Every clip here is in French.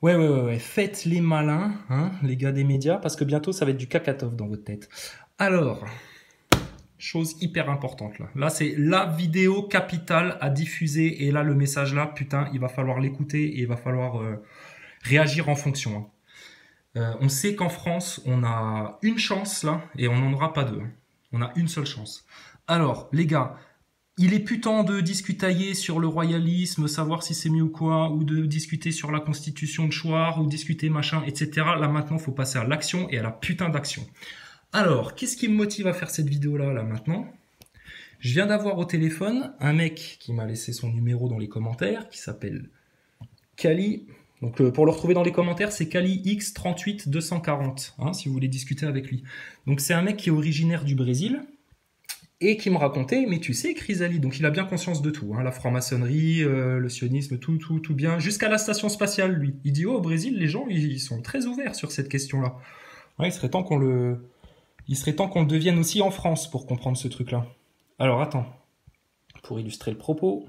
Ouais. Faites les malins, hein, les gars des médias, parce que bientôt, ça va être du cacatof dans votre tête. Alors, chose hyper importante là. Là, c'est la vidéo capitale à diffuser. Et là, le message là, putain, il va falloir l'écouter et il va falloir réagir en fonction, hein. On sait qu'en France, on a une chance là, et on n'en aura pas deux, hein. On a une seule chance. Alors, les gars, il est plus temps de discutailler sur le royalisme, savoir si c'est mieux ou quoi, ou de discuter sur la constitution de Chouard, ou discuter machin, etc. Là maintenant, faut passer à l'action et à la putain d'action. Alors, qu'est-ce qui me motive à faire cette vidéo-là, là maintenant? Je viens d'avoir au téléphone un mec qui m'a laissé son numéro dans les commentaires, qui s'appelle Kali. Donc pour le retrouver dans les commentaires, c'est KaliX38240, hein, si vous voulez discuter avec lui. Donc c'est un mec qui est originaire du Brésil et qui me racontait, mais tu sais, Chrysalide, donc il a bien conscience de tout, hein, la franc-maçonnerie, le sionisme, tout bien, jusqu'à la station spatiale, lui. Il dit, oh, au Brésil, les gens, ils sont très ouverts sur cette question-là. Ouais, il serait temps qu'on le devienne aussi en France pour comprendre ce truc-là. Alors attends, pour illustrer le propos.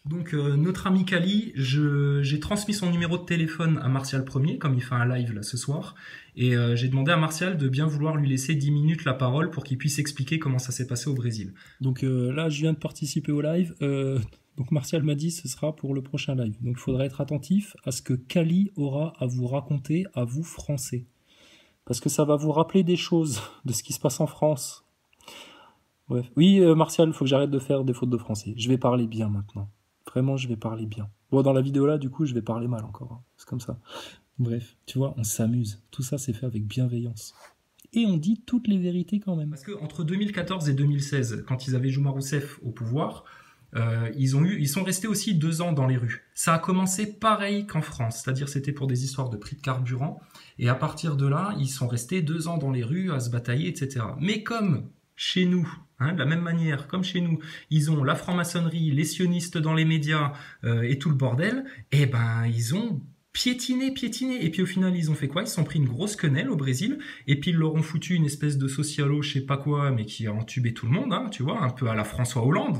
Donc notre ami Kali, j'ai transmis son numéro de téléphone à Martial Premier, comme il fait un live là ce soir, et j'ai demandé à Martial de bien vouloir lui laisser 10 minutes la parole pour qu'il puisse expliquer comment ça s'est passé au Brésil. Donc là, je viens de participer au live, donc Martial m'a dit ce sera pour le prochain live. Donc il faudra être attentif à ce que Kali aura à vous raconter, à vous français. Parce que ça va vous rappeler des choses de ce qui se passe en France. Bref. Oui, Martial, il faut que j'arrête de faire des fautes de français. Je vais parler bien maintenant. Vraiment, je vais parler bien. Bon, dans la vidéo là, du coup, je vais parler mal encore, hein. C'est comme ça. Bref, tu vois, on s'amuse. Tout ça, c'est fait avec bienveillance. Et on dit toutes les vérités quand même. Parce que entre 2014 et 2016, quand ils avaient Dilma Rousseff au pouvoir, ils sont restés aussi 2 ans dans les rues. Ça a commencé pareil qu'en France, c'est-à-dire c'était pour des histoires de prix de carburant, et à partir de là, ils sont restés 2 ans dans les rues à se batailler, etc. Mais comme chez nous, hein, de la même manière, comme chez nous, ils ont la franc-maçonnerie, les sionistes dans les médias et tout le bordel, et ben ils ont piétiné, et puis au final ils ont fait quoi? Ils se sont pris une grosse quenelle au Brésil, et puis ils leur ont foutu une espèce de socialo, je sais pas quoi, mais qui a entubé tout le monde, hein, tu vois, un peu à la François Hollande,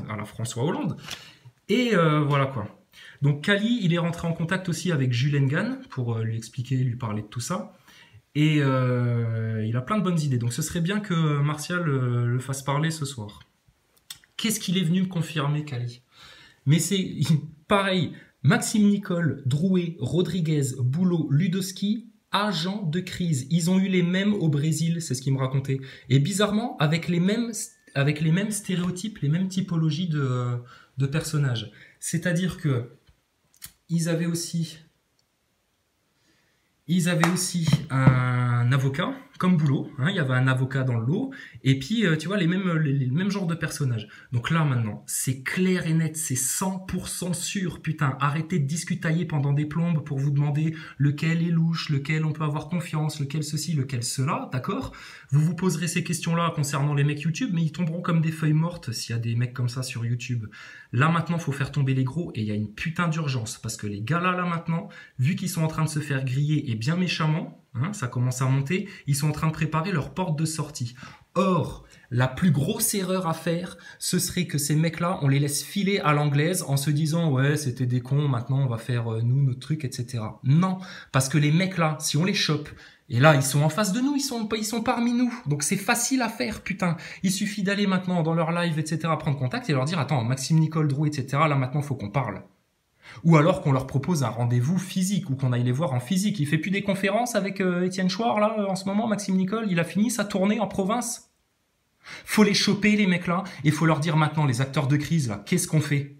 et voilà quoi. Donc Kali, il est rentré en contact aussi avec Jules Engan pour lui expliquer, lui parler de tout ça. Et il a plein de bonnes idées. Donc ce serait bien que Martial le fasse parler ce soir. Qu'est-ce qu'il est venu me confirmer, Kali? Mais c'est pareil. Maxime Nicole, Drouet, Rodriguez, Boulot, Ludowski, agents de crise. Ils ont eu les mêmes au Brésil, c'est ce qu'il me racontait. Et bizarrement, avec les mêmes stéréotypes, les mêmes typologies de personnages. C'est-à-dire que ils avaient aussi un avocat, comme Boulot, hein, il y avait un avocat dans le lot, et puis tu vois les mêmes genres de personnages. Donc là maintenant, c'est clair et net, c'est 100% sûr, putain, arrêtez de discutailler pendant des plombes pour vous demander lequel est louche, lequel on peut avoir confiance, lequel ceci, lequel cela, d'accord? Vous vous poserez ces questions-là concernant les mecs YouTube, mais ils tomberont comme des feuilles mortes s'il y a des mecs comme ça sur YouTube. Là maintenant, faut faire tomber les gros, et il y a une putain d'urgence, parce que les gars là maintenant, vu qu'ils sont en train de se faire griller, et bien méchamment, hein, ça commence à monter, ils sont en train de préparer leur porte de sortie. Or, la plus grosse erreur à faire, ce serait que ces mecs-là, on les laisse filer à l'anglaise en se disant « Ouais, c'était des cons, maintenant on va faire nous, notre truc, etc. » Non, parce que les mecs-là, si on les chope, et là, ils sont en face de nous, ils sont parmi nous. Donc c'est facile à faire, putain. Il suffit d'aller maintenant dans leur live, etc., prendre contact et leur dire « Attends, Maxime Nicole, Drouet, etc., là maintenant, faut qu'on parle. » Ou alors qu'on leur propose un rendez-vous physique ou qu'on aille les voir en physique. Il fait plus des conférences avec Étienne Chouard là en ce moment, Maxime Nicole. Il a fini sa tournée en province. Faut les choper les mecs là et faut leur dire maintenant les acteurs de crise là, qu'est-ce qu'on fait?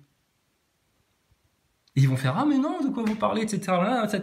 Et ils vont faire ah mais non de quoi vous parlez etc.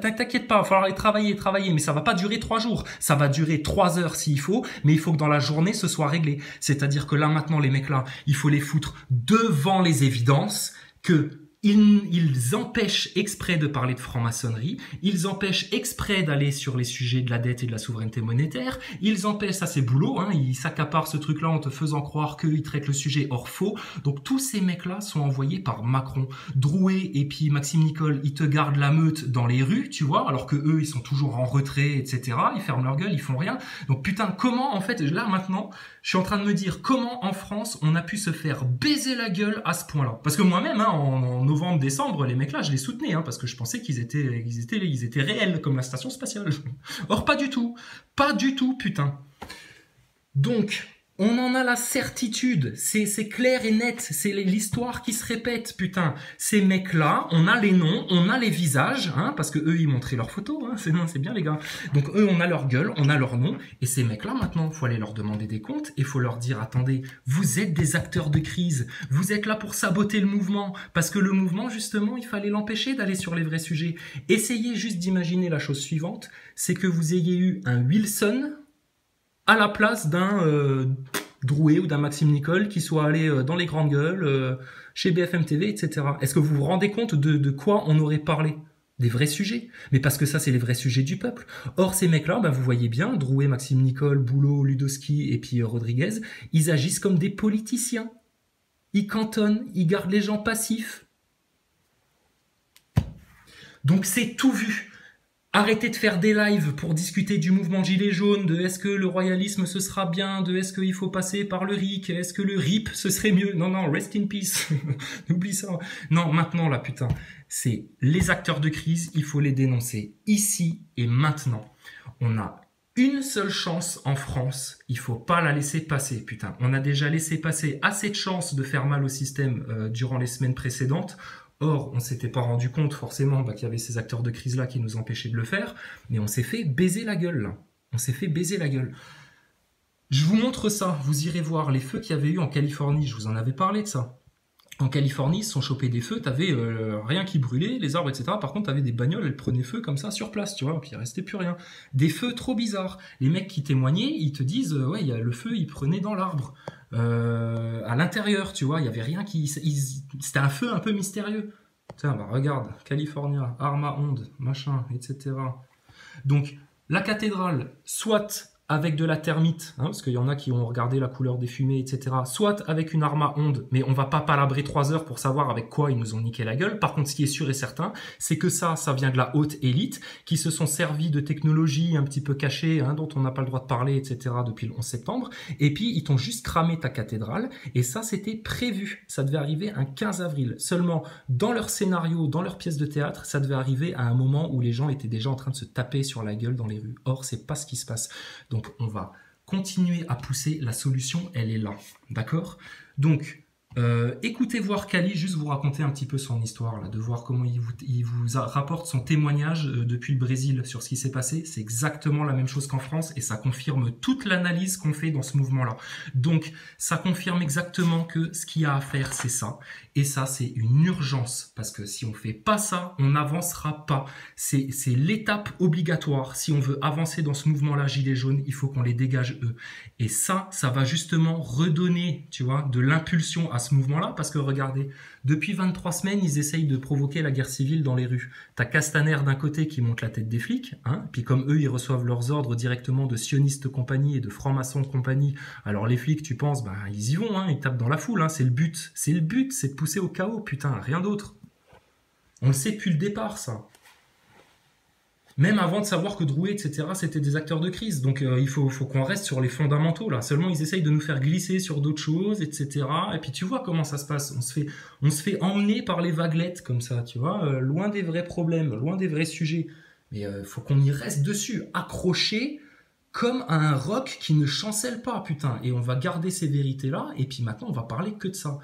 T'inquiète pas, il va falloir aller travailler, mais ça va pas durer 3 jours, ça va durer 3 heures s'il faut, mais il faut que dans la journée ce soit réglé. C'est-à-dire que là maintenant les mecs là, il faut les foutre devant les évidences que ils empêchent exprès de parler de franc-maçonnerie, ils empêchent exprès d'aller sur les sujets de la dette et de la souveraineté monétaire, ils empêchent, ça c'est Boulot, hein, ils s'accaparent ce truc-là en te faisant croire qu'ils traitent le sujet hors faux. Donc tous ces mecs-là sont envoyés par Macron. Drouet et puis Maxime Nicole, ils te gardent la meute dans les rues, tu vois, alors que eux, ils sont toujours en retrait, etc. Ils ferment leur gueule, ils font rien. Donc putain, comment en fait, là maintenant, je suis en train de me dire comment en France on a pu se faire baiser la gueule à ce point-là. Parce que moi-même, hein, en novembre-décembre, les mecs là, je les soutenais, hein, parce que je pensais qu'ils étaient réels, comme la station spatiale. Or, pas du tout. Pas du tout, putain. Donc, on en a la certitude, c'est clair et net, c'est l'histoire qui se répète, putain. Ces mecs-là, on a les noms, on a les visages, hein, parce que eux ils montraient leurs photos, hein, c'est bien les gars. Donc eux, on a leur gueule, on a leur nom, et ces mecs-là maintenant, faut aller leur demander des comptes, et faut leur dire, attendez, vous êtes des acteurs de crise, vous êtes là pour saboter le mouvement, parce que le mouvement, justement, il fallait l'empêcher d'aller sur les vrais sujets. Essayez juste d'imaginer la chose suivante, c'est que vous ayez eu un Wilson à la place d'un Drouet ou d'un Maxime Nicole qui soit allé dans les grandes gueules, chez BFM TV, etc. Est-ce que vous vous rendez compte de quoi on aurait parlé? Des vrais sujets. Mais parce que ça, c'est les vrais sujets du peuple. Or, ces mecs-là, vous voyez bien, Drouet, Maxime Nicole, Boulot, Ludowski et puis Rodriguez, ils agissent comme des politiciens. Ils cantonnent, ils gardent les gens passifs. Donc c'est tout vu. Arrêtez de faire des lives pour discuter du mouvement Gilets jaunes, de est-ce que le royalisme ce sera bien, de est-ce qu'il faut passer par le RIC, est-ce que le RIP ce serait mieux. Non, rest in peace. Oublie ça. Non, maintenant là, putain, c'est les acteurs de crise, il faut les dénoncer ici et maintenant. On a une seule chance en France, il faut pas la laisser passer, putain. On a déjà laissé passer assez de chances de faire mal au système durant les semaines précédentes. Or, on s'était pas rendu compte forcément qu'il y avait ces acteurs de crise-là qui nous empêchaient de le faire, mais on s'est fait baiser la gueule, là. On s'est fait baiser la gueule. Je vous montre ça, vous irez voir les feux qu'il y avait eu en Californie, je vous en avais parlé de ça. En Californie, ils se sont chopés des feux, t'avais rien qui brûlait, les arbres, etc. Par contre, t'avais des bagnoles, elles prenaient feu comme ça sur place, tu vois, puis il restait plus rien. Des feux trop bizarres. Les mecs qui témoignaient, ils te disent, ouais, le feu, il prenait dans l'arbre. À l'intérieur, tu vois, il y avait rien qui... C'était un feu un peu mystérieux. Tiens, regarde, California, arme à ondes, machin, etc. Donc, la cathédrale, soit avec de la thermite, hein, parce qu'il y en a qui ont regardé la couleur des fumées, etc. Soit avec une arme à ondes, mais on va pas palabrer 3 heures pour savoir avec quoi ils nous ont niqué la gueule. Par contre, ce qui est sûr et certain, c'est que ça vient de la haute élite, qui se sont servis de technologies un petit peu cachées, hein, dont on n'a pas le droit de parler, etc. depuis le 11 septembre. Et puis, ils t'ont juste cramé ta cathédrale, et ça, c'était prévu. Ça devait arriver un 15 avril. Seulement, dans leur scénario, dans leur pièce de théâtre, ça devait arriver à un moment où les gens étaient déjà en train de se taper sur la gueule dans les rues. Or, c'est pas ce qui se passe. Donc, on va continuer à pousser, la solution, elle est là, d'accord? Donc, écoutez voir Kali, juste vous raconter un petit peu son histoire, là, de voir comment il vous rapporte son témoignage depuis le Brésil sur ce qui s'est passé. C'est exactement la même chose qu'en France, et ça confirme toute l'analyse qu'on fait dans ce mouvement-là. Donc, ça confirme exactement que ce qu'il y a à faire, c'est ça. Et ça, c'est une urgence, parce que si on fait pas ça, on n'avancera pas. C'est l'étape obligatoire. Si on veut avancer dans ce mouvement-là, Gilets jaunes, il faut qu'on les dégage eux. Et ça va justement redonner, tu vois, de l'impulsion à ce mouvement-là, parce que regardez, depuis 23 semaines, ils essayent de provoquer la guerre civile dans les rues. T'as Castaner d'un côté qui monte la tête des flics, hein, puis comme eux, ils reçoivent leurs ordres directement de sionistes compagnie et de francs-maçons compagnie, alors les flics, tu penses, ils y vont, hein, ils tapent dans la foule, hein, c'est le but, c'est de pousser au chaos, putain, rien d'autre. On le sait depuis le départ, ça. Même avant de savoir que Drouet, etc., c'était des acteurs de crise. Donc il faut qu'on reste sur les fondamentaux, là. Seulement, ils essayent de nous faire glisser sur d'autres choses, etc. Et puis tu vois comment ça se passe. On se fait emmener par les vaguelettes, comme ça, tu vois, loin des vrais problèmes, loin des vrais sujets. Mais faut qu'on y reste dessus, accroché comme à un roc qui ne chancelle pas, putain. Et on va garder ces vérités-là, et puis maintenant, on va parler que de ça.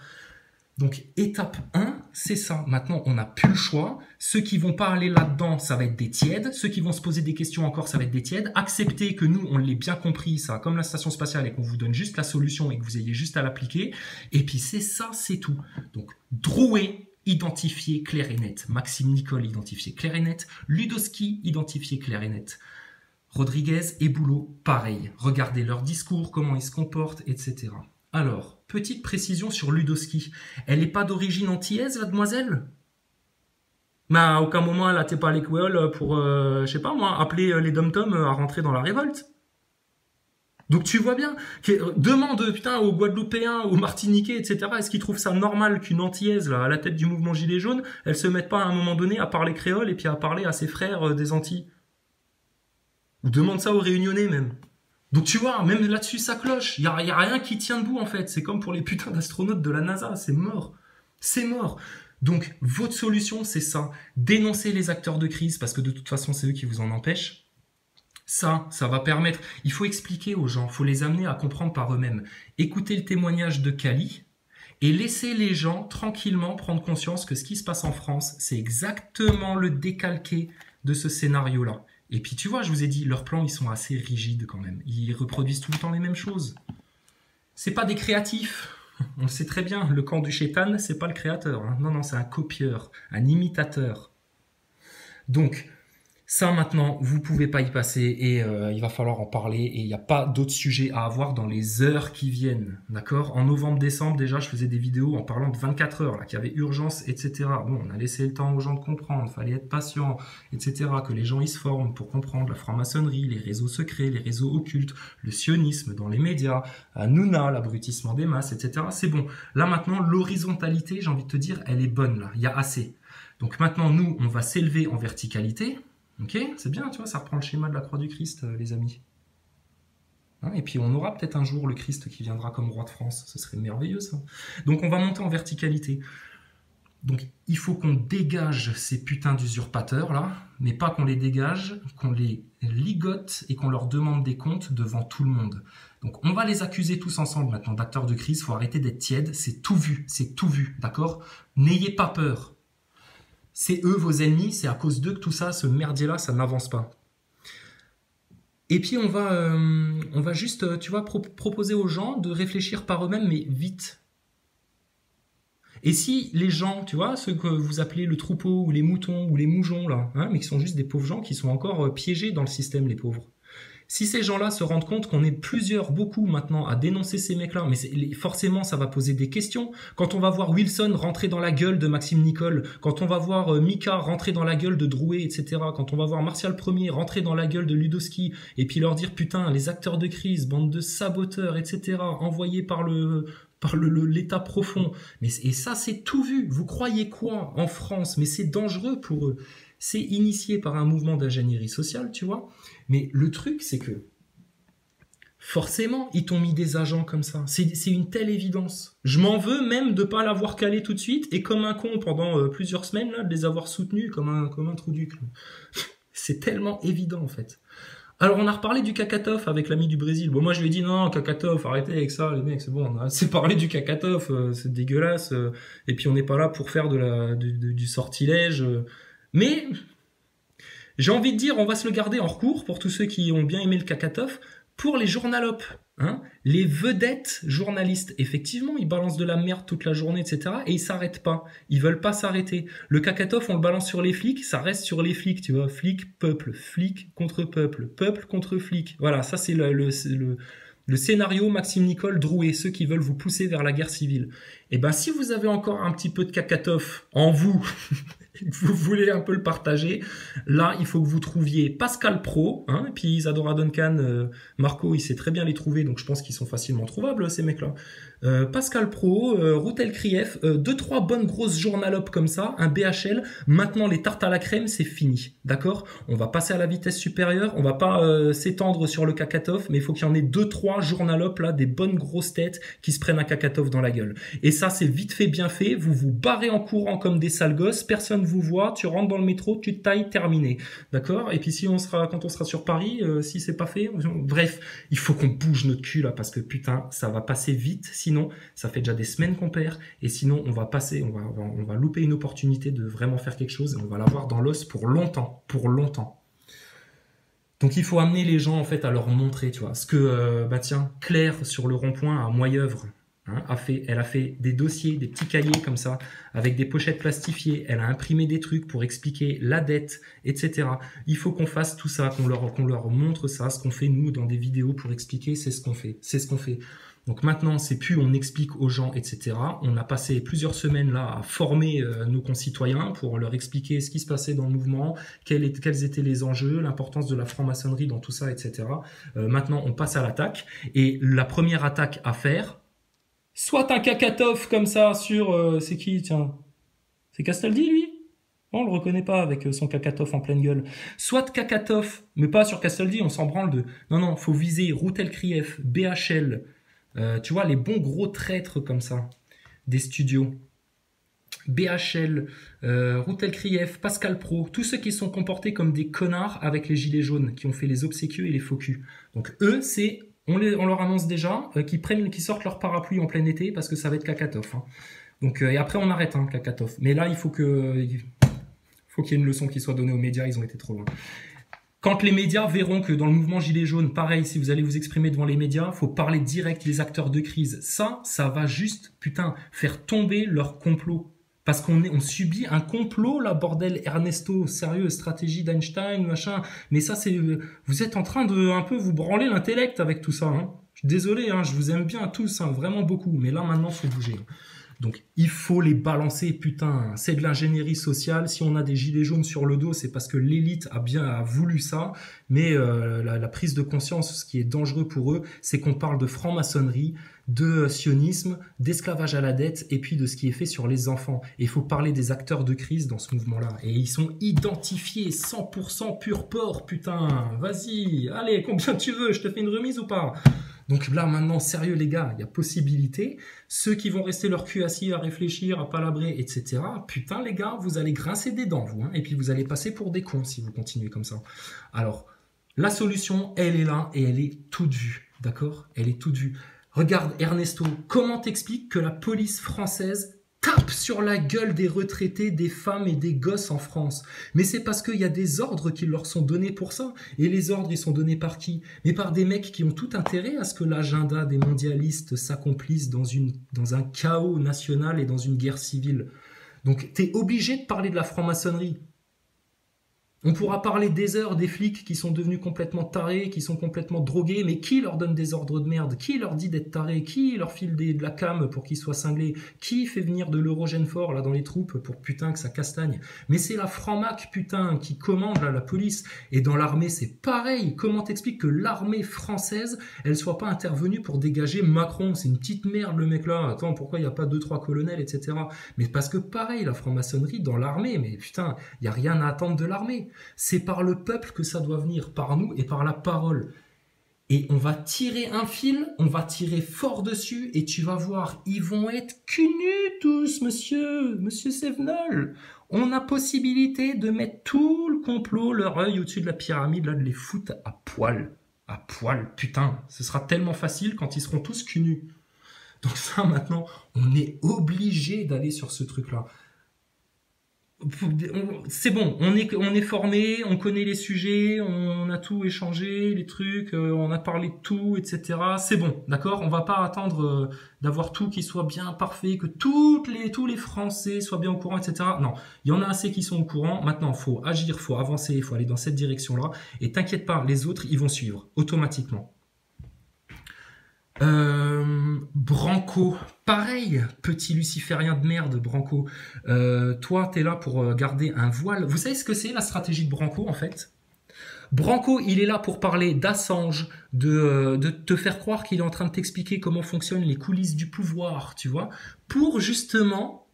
Donc, étape 1, c'est ça. Maintenant, on n'a plus le choix. Ceux qui vont pas aller là-dedans, ça va être des tièdes. Ceux qui vont se poser des questions encore, ça va être des tièdes. Acceptez que nous, on l'ait bien compris, ça, comme la station spatiale, et qu'on vous donne juste la solution et que vous ayez juste à l'appliquer. Et puis, c'est ça, c'est tout. Donc, Drouet, identifié clair et net. Maxime Nicole, identifié clair et net. Ludowski, identifié clair et net. Rodriguez et Boulot, pareil. Regardez leur discours, comment ils se comportent, etc. Alors, petite précision sur Ludowski. Elle n'est pas d'origine antillaise, la demoiselle? Mais à aucun moment, elle n'était pas à l'école pour, je sais pas moi, appeler les dom-toms à rentrer dans la révolte. Donc tu vois bien, demande putain aux Guadeloupéens, aux Martiniquais, etc. Est-ce qu'ils trouvent ça normal qu'une antillaise, là, à la tête du mouvement Gilets jaunes, elle se mette pas à un moment donné à parler créole et puis à parler à ses frères des Antilles? Ou demande ça aux Réunionnais même. Donc tu vois, même là-dessus, ça cloche. Il y a rien qui tient debout, en fait. C'est comme pour les putains d'astronautes de la NASA. C'est mort. C'est mort. Donc, votre solution, c'est ça. Dénoncer les acteurs de crise, parce que de toute façon, c'est eux qui vous en empêchent. Ça va permettre... Il faut expliquer aux gens, il faut les amener à comprendre par eux-mêmes. Écoutez le témoignage de Kali et laissez les gens tranquillement prendre conscience que ce qui se passe en France, c'est exactement le décalqué de ce scénario-là. Et puis, tu vois, je vous ai dit, leurs plans, ils sont assez rigides quand même. Ils reproduisent tout le temps les mêmes choses. C'est pas des créatifs. On le sait très bien, le camp du chétan, c'est pas le créateur. Hein. Non, c'est un copieur, un imitateur. Donc, ça maintenant, vous pouvez pas y passer et il va falloir en parler et il n'y a pas d'autres sujets à avoir dans les heures qui viennent. D'accord? En novembre-décembre, déjà, je faisais des vidéos en parlant de 24 heures, là, qu'il y avait urgence, etc. Bon, on a laissé le temps aux gens de comprendre, fallait être patient, etc. Que les gens ils se forment pour comprendre la franc-maçonnerie, les réseaux secrets, les réseaux occultes, le sionisme dans les médias, Hanouna, l'abrutissement des masses, etc. C'est bon. Là maintenant, l'horizontalité, j'ai envie de te dire, elle est bonne là. Il y a assez. Donc maintenant, nous, on va s'élever en verticalité. Ok, c'est bien, tu vois, ça reprend le schéma de la croix du Christ, les amis. Hein, et puis on aura peut-être un jour le Christ qui viendra comme roi de France, ce serait merveilleux ça. Donc on va monter en verticalité. Donc il faut qu'on dégage ces putains d'usurpateurs là, mais pas qu'on les dégage, qu'on les ligote et qu'on leur demande des comptes devant tout le monde. Donc on va les accuser tous ensemble maintenant d'acteurs de crise, il faut arrêter d'être tiède, c'est tout vu, d'accord? N'ayez pas peur. C'est eux vos ennemis, c'est à cause d'eux que tout ça, ce merdier-là, ça n'avance pas. Et puis on va juste, tu vois, proposer aux gens de réfléchir par eux-mêmes, mais vite. Et si les gens, tu vois, ceux que vous appelez le troupeau, ou les moutons, ou les moujons, là, hein, mais qui sont juste des pauvres gens qui sont encore piégés dans le système, les pauvres. Si ces gens-là se rendent compte qu'on est plusieurs, beaucoup maintenant, à dénoncer ces mecs-là, mais forcément ça va poser des questions. Quand on va voir Wilson rentrer dans la gueule de Maxime Nicole, quand on va voir Mika rentrer dans la gueule de Drouet, etc., quand on va voir Martial Ier rentrer dans la gueule de Ludowski, et puis leur dire putain, les acteurs de crise, bande de saboteurs, etc., envoyés par l'état profond. Et ça, c'est tout vu. Vous croyez quoi en France? Mais c'est dangereux pour eux. C'est initié par un mouvement d'ingénierie sociale, tu vois. Mais le truc, c'est que forcément, ils t'ont mis des agents comme ça. C'est une telle évidence. Je m'en veux même de ne pas l'avoir calé tout de suite et comme un con pendant plusieurs semaines, là, de les avoir soutenus comme un trou du cul. C'est tellement évident, en fait. Alors, on a reparlé du Kakatov avec l'ami du Brésil. Bon, moi, je lui ai dit, non, Kakatov, arrêtez avec ça, les mecs, c'est bon, on a assez parlé du Kakatov, c'est dégueulasse, et puis on n'est pas là pour faire du sortilège. Mais, j'ai envie de dire, on va se le garder en recours pour tous ceux qui ont bien aimé le Kakatov, pour les journalopes, hein, les vedettes journalistes. Effectivement, ils balancent de la merde toute la journée, etc. Et ils s'arrêtent pas. Ils veulent pas s'arrêter. Le Kakatov, on le balance sur les flics, ça reste sur les flics, tu vois. Flic contre peuple contre flic. Voilà, ça c'est le scénario Maxime Nicole Drouet, ceux qui veulent vous pousser vers la guerre civile. Et ben, si vous avez encore un petit peu de Kakatov en vous, vous voulez un peu le partager, là, il faut que vous trouviez Pascal Pro, hein, et puis Isadora Duncan, Marco, il sait très bien les trouver, donc je pense qu'ils sont facilement trouvables, ces mecs-là. Pascal Pro, Routel Krief, 2-3 bonnes grosses journalopes comme ça, un BHL. Maintenant, les tartes à la crème, c'est fini, d'accord? On va passer à la vitesse supérieure, on va pas s'étendre sur le Kakatov, mais il faut qu'il y en ait 2-3 journalopes, là, des bonnes grosses têtes qui se prennent un Kakatov dans la gueule. Et ça, c'est vite fait, bien fait, vous vous barrez en courant comme des sales gosses, personne vous voit, tu rentres dans le métro, tu te tailles, terminé, d'accord? Et puis quand on sera sur Paris, si c'est pas fait, bref, il faut qu'on bouge notre cul, là, parce que putain, ça va passer vite, sinon, ça fait déjà des semaines qu'on perd, et sinon, on va louper une opportunité de vraiment faire quelque chose, et on va l'avoir dans l'os pour longtemps, Donc, il faut amener les gens, en fait, à leur montrer, tu vois, ce que, tiens, Claire, sur le rond-point, à Moyeuvre, hein, elle a fait des dossiers, des petits cahiers comme ça, avec des pochettes plastifiées, elle a imprimé des trucs pour expliquer la dette, etc. Il faut qu'on fasse tout ça, qu'on leur montre ça, ce qu'on fait, nous, dans des vidéos pour expliquer, c'est ce qu'on fait. Donc maintenant, c'est plus on explique aux gens, etc. On a passé plusieurs semaines là à former nos concitoyens pour leur expliquer ce qui se passait dans le mouvement, quels étaient les enjeux, l'importance de la franc-maçonnerie dans tout ça, etc. Maintenant, on passe à l'attaque. Et la première attaque à faire, soit un Kakatov comme ça sur... c'est qui, tiens? C'est Castaldi, lui? On le reconnaît pas avec son Kakatov en pleine gueule. Soit Kakatov, mais pas sur Castaldi, on s'en branle de... Non, faut viser Routel Krief, BHL... tu vois, les bons gros traîtres comme ça, des studios. BHL, Routel Krief, Pascal Pro, tous ceux qui sont comportés comme des connards avec les gilets jaunes, qui ont fait les obséquieux et les faux culs. Donc eux, c'est, on leur annonce déjà qu'ils sortent leur parapluie en plein été parce que ça va être cacatof. Hein. Donc et après on arrête hein, cacatof. Mais là il faut qu'il y ait une leçon qui soit donnée aux médias, ils ont été trop loin. Quand les médias verront que dans le mouvement Gilets jaunes, pareil, si vous allez vous exprimer devant les médias, faut parler direct des acteurs de crise. Ça va juste, putain, faire tomber leur complot. Parce on subit un complot, là, bordel, Ernesto, sérieux, stratégie d'Einstein, machin. Mais ça, vous êtes en train de un peu vous branler l'intellect avec tout ça. Hein. Je suis désolé, hein, je vous aime bien tous, hein, vraiment beaucoup. Mais là, maintenant, faut bouger. Donc, il faut les balancer, putain. C'est de l'ingénierie sociale. Si on a des gilets jaunes sur le dos, c'est parce que l'élite a voulu ça. Mais la prise de conscience, ce qui est dangereux pour eux, c'est qu'on parle de franc-maçonnerie, de sionisme, d'esclavage à la dette, et puis de ce qui est fait sur les enfants. Et il faut parler des acteurs de crise dans ce mouvement-là. Et ils sont identifiés, 100% pur porc, putain. Vas-y, allez, combien tu veux? Je te fais une remise ou pas? Donc là, maintenant, sérieux les gars, il y a possibilité. Ceux qui vont rester leur cul assis à réfléchir, à palabrer, etc. Putain les gars, vous allez grincer des dents, vous. Hein, et puis vous allez passer pour des cons si vous continuez comme ça. Alors, la solution, elle est là et elle est toute vue. D'accord? Elle est toute vue. Regarde Ernesto, comment t'expliques que la police française tape sur la gueule des retraités, des femmes et des gosses en France? Mais c'est parce qu'il y a des ordres qui leur sont donnés pour ça. Et les ordres, ils sont donnés par qui? Mais par des mecs qui ont tout intérêt à ce que l'agenda des mondialistes s'accomplisse dans un chaos national et dans une guerre civile. Donc t'es obligé de parler de la franc-maçonnerie. On pourra parler des heures des flics qui sont devenus complètement tarés, qui sont complètement drogués, mais qui leur donne des ordres de merde? Qui leur dit d'être tarés? Qui leur file de la cam pour qu'ils soient cinglés? Qui fait venir de l'Eurogène fort là dans les troupes pour putain que ça castagne? Mais c'est la franc-mac putain qui commande là, la police. Et dans l'armée c'est pareil. Comment t'expliques que l'armée française elle soit pas intervenue pour dégager Macron? C'est une petite merde le mec là. Attends, pourquoi il n'y a pas 2-3 colonels, etc. Mais parce que pareil, la franc-maçonnerie dans l'armée, mais putain, il n'y a rien à attendre de l'armée. C'est par le peuple que ça doit venir, par nous et par la parole. Et on va tirer un fil, on va tirer fort dessus, et tu vas voir, ils vont être cul nus tous, monsieur Sevenol. On a possibilité de mettre tout le complot, leur œil au-dessus de la pyramide, là, de les foutre à poil. À poil, putain, ce sera tellement facile quand ils seront tous cul nus. Donc ça, maintenant, on est obligé d'aller sur ce truc-là. C'est bon, on est formé, on connaît les sujets, on a tout échangé, les trucs, on a parlé de tout, etc. C'est bon, d'accord? On va pas attendre d'avoir tout qui soit bien parfait, que tous les Français soient bien au courant, etc. Non, il y en a assez qui sont au courant. Maintenant, faut agir, faut avancer, il faut aller dans cette direction-là. Et t'inquiète pas, les autres, ils vont suivre automatiquement. Branco, pareil, petit luciférien de merde, Branco. Toi, t'es là pour garder un voile. Vous savez ce que c'est la stratégie de Branco en fait? Branco, il est là pour parler d'Assange, de te faire croire qu'il est en train de t'expliquer comment fonctionnent les coulisses du pouvoir, tu vois, pour justement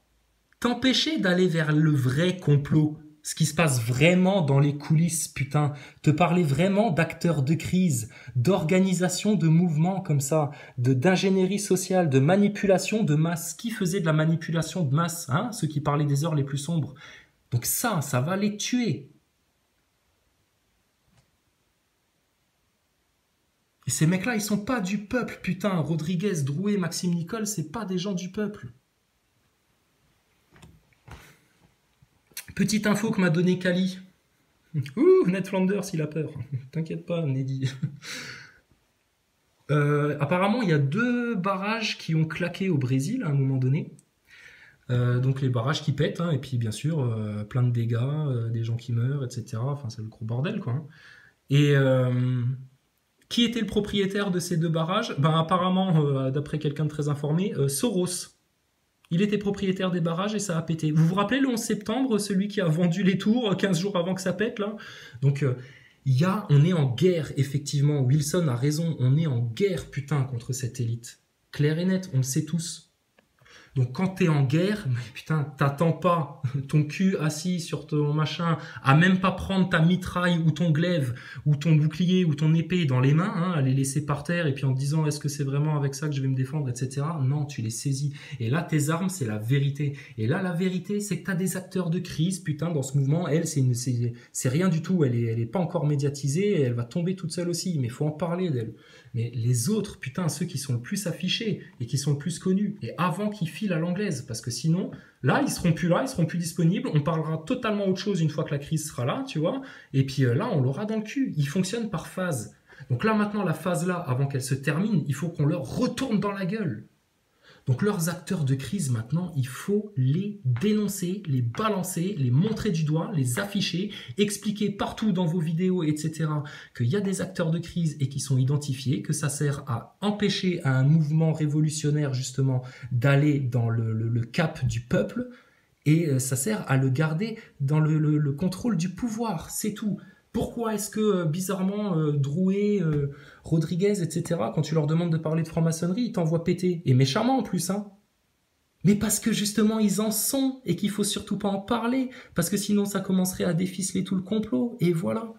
t'empêcher d'aller vers le vrai complot. Ce qui se passe vraiment dans les coulisses, putain. Te parler vraiment d'acteurs de crise, d'organisation de mouvements comme ça, d'ingénierie sociale, de manipulation de masse. Qui faisait de la manipulation de masse, hein? Ceux qui parlaient des heures les plus sombres. Donc ça va les tuer. Et ces mecs-là, ils sont pas du peuple, putain. Rodriguez, Drouet, Maxime Nicole, c'est pas des gens du peuple. Petite info que m'a donné Kali. Ouh, Ned Flanders, il a peur. T'inquiète pas, Neddy. Apparemment, il y a 2 barrages qui ont claqué au Brésil à un moment donné. Donc les barrages qui pètent, hein, et puis bien sûr, plein de dégâts, des gens qui meurent, etc. Enfin, c'est le gros bordel, quoi. Hein. Et qui était le propriétaire de ces 2 barrages? Ben, apparemment, d'après quelqu'un de très informé, Soros. Il était propriétaire des barrages et ça a pété. Vous vous rappelez le 11 septembre, celui qui a vendu les tours 15 jours avant que ça pète, là? Donc, on est en guerre, effectivement. Wilson a raison, on est en guerre, putain, contre cette élite. Clair et net, on le sait tous. Donc quand t'es en guerre, mais putain, t'attends pas ton cul assis sur ton machin, à même pas prendre ta mitraille ou ton glaive ou ton bouclier ou ton épée dans les mains, hein, à les laisser par terre et puis en te disant est-ce que c'est vraiment avec ça que je vais me défendre, etc. Non, tu les saisis. Et là, tes armes, c'est la vérité. Et là, la vérité, c'est que t'as des acteurs de crise, putain, dans ce mouvement. Elle, c'est rien du tout. Elle est pas encore médiatisée et elle va tomber toute seule aussi. Mais il faut en parler d'elle. Mais les autres, putain, ceux qui sont le plus affichés et qui sont le plus connus, et avant qu'ils filent à l'anglaise, parce que sinon, là, ils seront plus disponibles, on parlera totalement autre chose une fois que la crise sera là, tu vois, et puis là, on l'aura dans le cul. Ils fonctionnent par phase. Donc là, maintenant, la phase là, avant qu'elle se termine, il faut qu'on leur retourne dans la gueule. Donc leurs acteurs de crise maintenant, il faut les dénoncer, les balancer, les montrer du doigt, les afficher, expliquer partout dans vos vidéos, etc. qu'il y a des acteurs de crise et qui sont identifiés, que ça sert à empêcher un mouvement révolutionnaire justement d'aller dans le cap du peuple et ça sert à le garder dans le contrôle du pouvoir, c'est tout. Pourquoi est-ce que, bizarrement, Drouet, Rodriguez, etc., quand tu leur demandes de parler de franc-maçonnerie, ils t'envoient péter. Et méchamment en plus, hein. Mais parce que justement, ils en sont et qu'il faut surtout pas en parler. Parce que sinon, ça commencerait à déficeler tout le complot. Et voilà.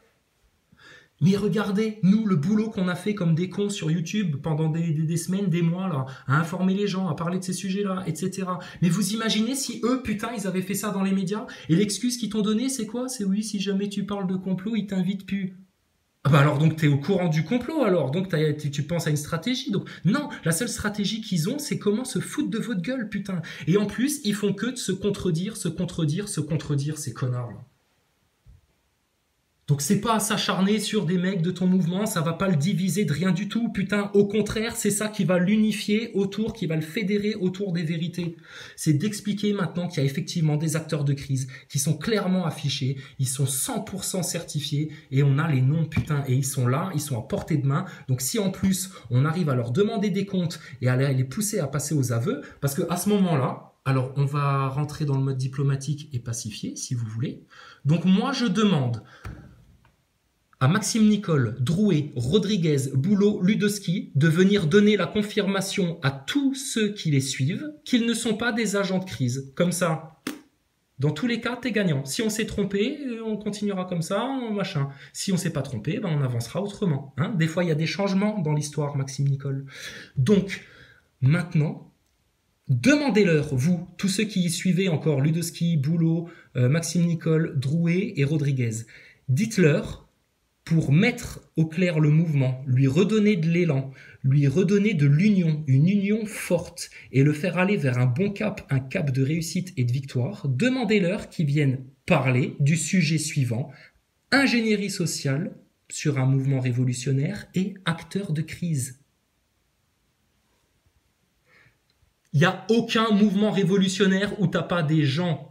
Mais regardez, nous, le boulot qu'on a fait comme des cons sur YouTube pendant des semaines, des mois, là, à informer les gens, à parler de ces sujets-là, etc. Mais vous imaginez si eux, putain, ils avaient fait ça dans les médias, et l'excuse qu'ils t'ont donnée, c'est quoi? C'est oui, si jamais tu parles de complot, ils t'invitent plus. Ah bah alors donc t'es au courant du complot alors, donc tu penses à une stratégie. Donc non, la seule stratégie qu'ils ont, c'est comment se foutre de votre gueule, putain. Et en plus, ils font que de se contredire, ces connards-là. Donc c'est pas à s'acharner sur des mecs de ton mouvement, ça va pas le diviser de rien du tout, putain. Au contraire, c'est ça qui va l'unifier autour, qui va le fédérer autour des vérités. C'est d'expliquer maintenant qu'il y a effectivement des acteurs de crise qui sont clairement affichés, ils sont 100% certifiés et on a les noms, putain, et ils sont là, ils sont à portée de main. Donc si en plus on arrive à leur demander des comptes et à les pousser à passer aux aveux, parce que à ce moment-là, alors on va rentrer dans le mode diplomatique et pacifié, si vous voulez. Donc moi je demande à Maxime Nicole, Drouet, Rodriguez, Boulot, Ludowski de venir donner la confirmation à tous ceux qui les suivent qu'ils ne sont pas des agents de crise. Comme ça, dans tous les cas, t'es gagnant. Si on s'est trompé, on continuera comme ça, machin. Si on s'est pas trompé, ben on avancera autrement. Hein. Des fois, il y a des changements dans l'histoire, Maxime Nicole. Donc, maintenant, demandez-leur, vous, tous ceux qui y suivez encore Ludowski, Boulot, Maxime Nicole, Drouet et Rodriguez, dites-leur pour mettre au clair le mouvement, lui redonner de l'élan, lui redonner de l'union, une union forte, et le faire aller vers un bon cap, un cap de réussite et de victoire, demandez-leur qu'ils viennent parler du sujet suivant, ingénierie sociale sur un mouvement révolutionnaire et acteur de crise. Il n'y a aucun mouvement révolutionnaire où t'as pas des gens,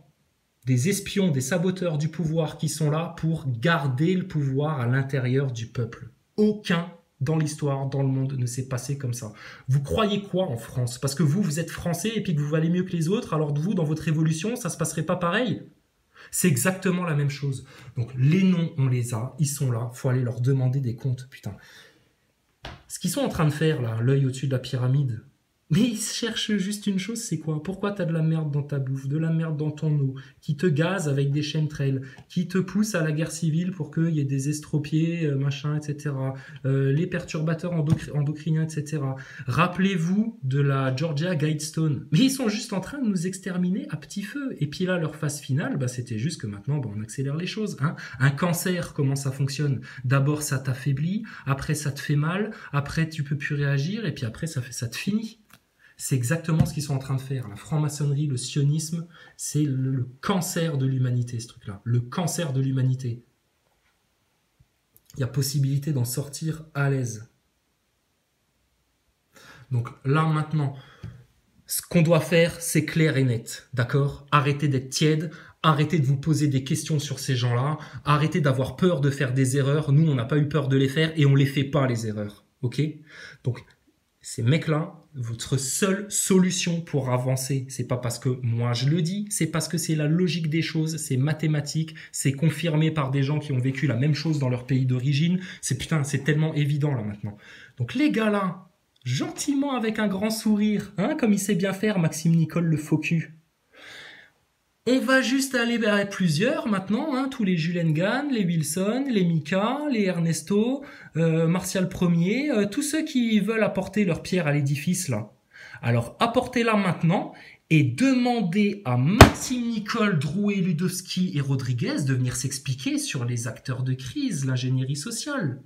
des espions, des saboteurs du pouvoir qui sont là pour garder le pouvoir à l'intérieur du peuple. Aucun dans l'histoire, dans le monde, ne s'est passé comme ça. Vous croyez quoi en France? Parce que vous êtes français et puis que vous valez mieux que les autres, alors vous, dans votre révolution, ça se passerait pas pareil? C'est exactement la même chose. Donc les noms, on les a, ils sont là, faut aller leur demander des comptes, putain. Ce qu'ils sont en train de faire, là, l'œil au-dessus de la pyramide, mais ils cherchent juste une chose, c'est quoi? Pourquoi t'as de la merde dans ta bouffe, de la merde dans ton eau, qui te gaze avec des chemtrails, qui te pousse à la guerre civile pour qu'il y ait des estropiés, machin, etc. Les perturbateurs endocriniens, etc. Rappelez-vous de la Georgia Guidestone. Mais ils sont juste en train de nous exterminer à petit feu. Et puis là, leur phase finale, bah, c'était juste que maintenant, bah, on accélère les choses. Hein. Un cancer, comment ça fonctionne? D'abord, ça t'affaiblit, après ça te fait mal, après tu peux plus réagir, et puis après ça te finit. C'est exactement ce qu'ils sont en train de faire. La franc-maçonnerie, le sionisme, c'est le cancer de l'humanité, ce truc-là. Le cancer de l'humanité. Il y a possibilité d'en sortir à l'aise. Donc là, maintenant, ce qu'on doit faire, c'est clair et net. D'accord? Arrêtez d'être tiède. Arrêtez de vous poser des questions sur ces gens-là. Arrêtez d'avoir peur de faire des erreurs. Nous, on n'a pas eu peur de les faire et on les fait pas, les erreurs. Ok? Donc, ces mecs-là, votre seule solution pour avancer, c'est pas parce que moi je le dis, c'est parce que c'est la logique des choses, c'est mathématique, c'est confirmé par des gens qui ont vécu la même chose dans leur pays d'origine. C'est tellement évident là maintenant. Donc les gars là, gentiment avec un grand sourire, hein, comme il sait bien faire Maxime Nicole le faux cul. On va juste aller vers plusieurs maintenant, hein, tous les Jules Ngan, les Wilson, les Mika, les Ernesto, Martial Premier, tous ceux qui veulent apporter leur pierre à l'édifice là. Alors apportez-la maintenant et demandez à Maxime Nicole, Drouet, Ludowski et Rodriguez de venir s'expliquer sur les acteurs de crise, l'ingénierie sociale.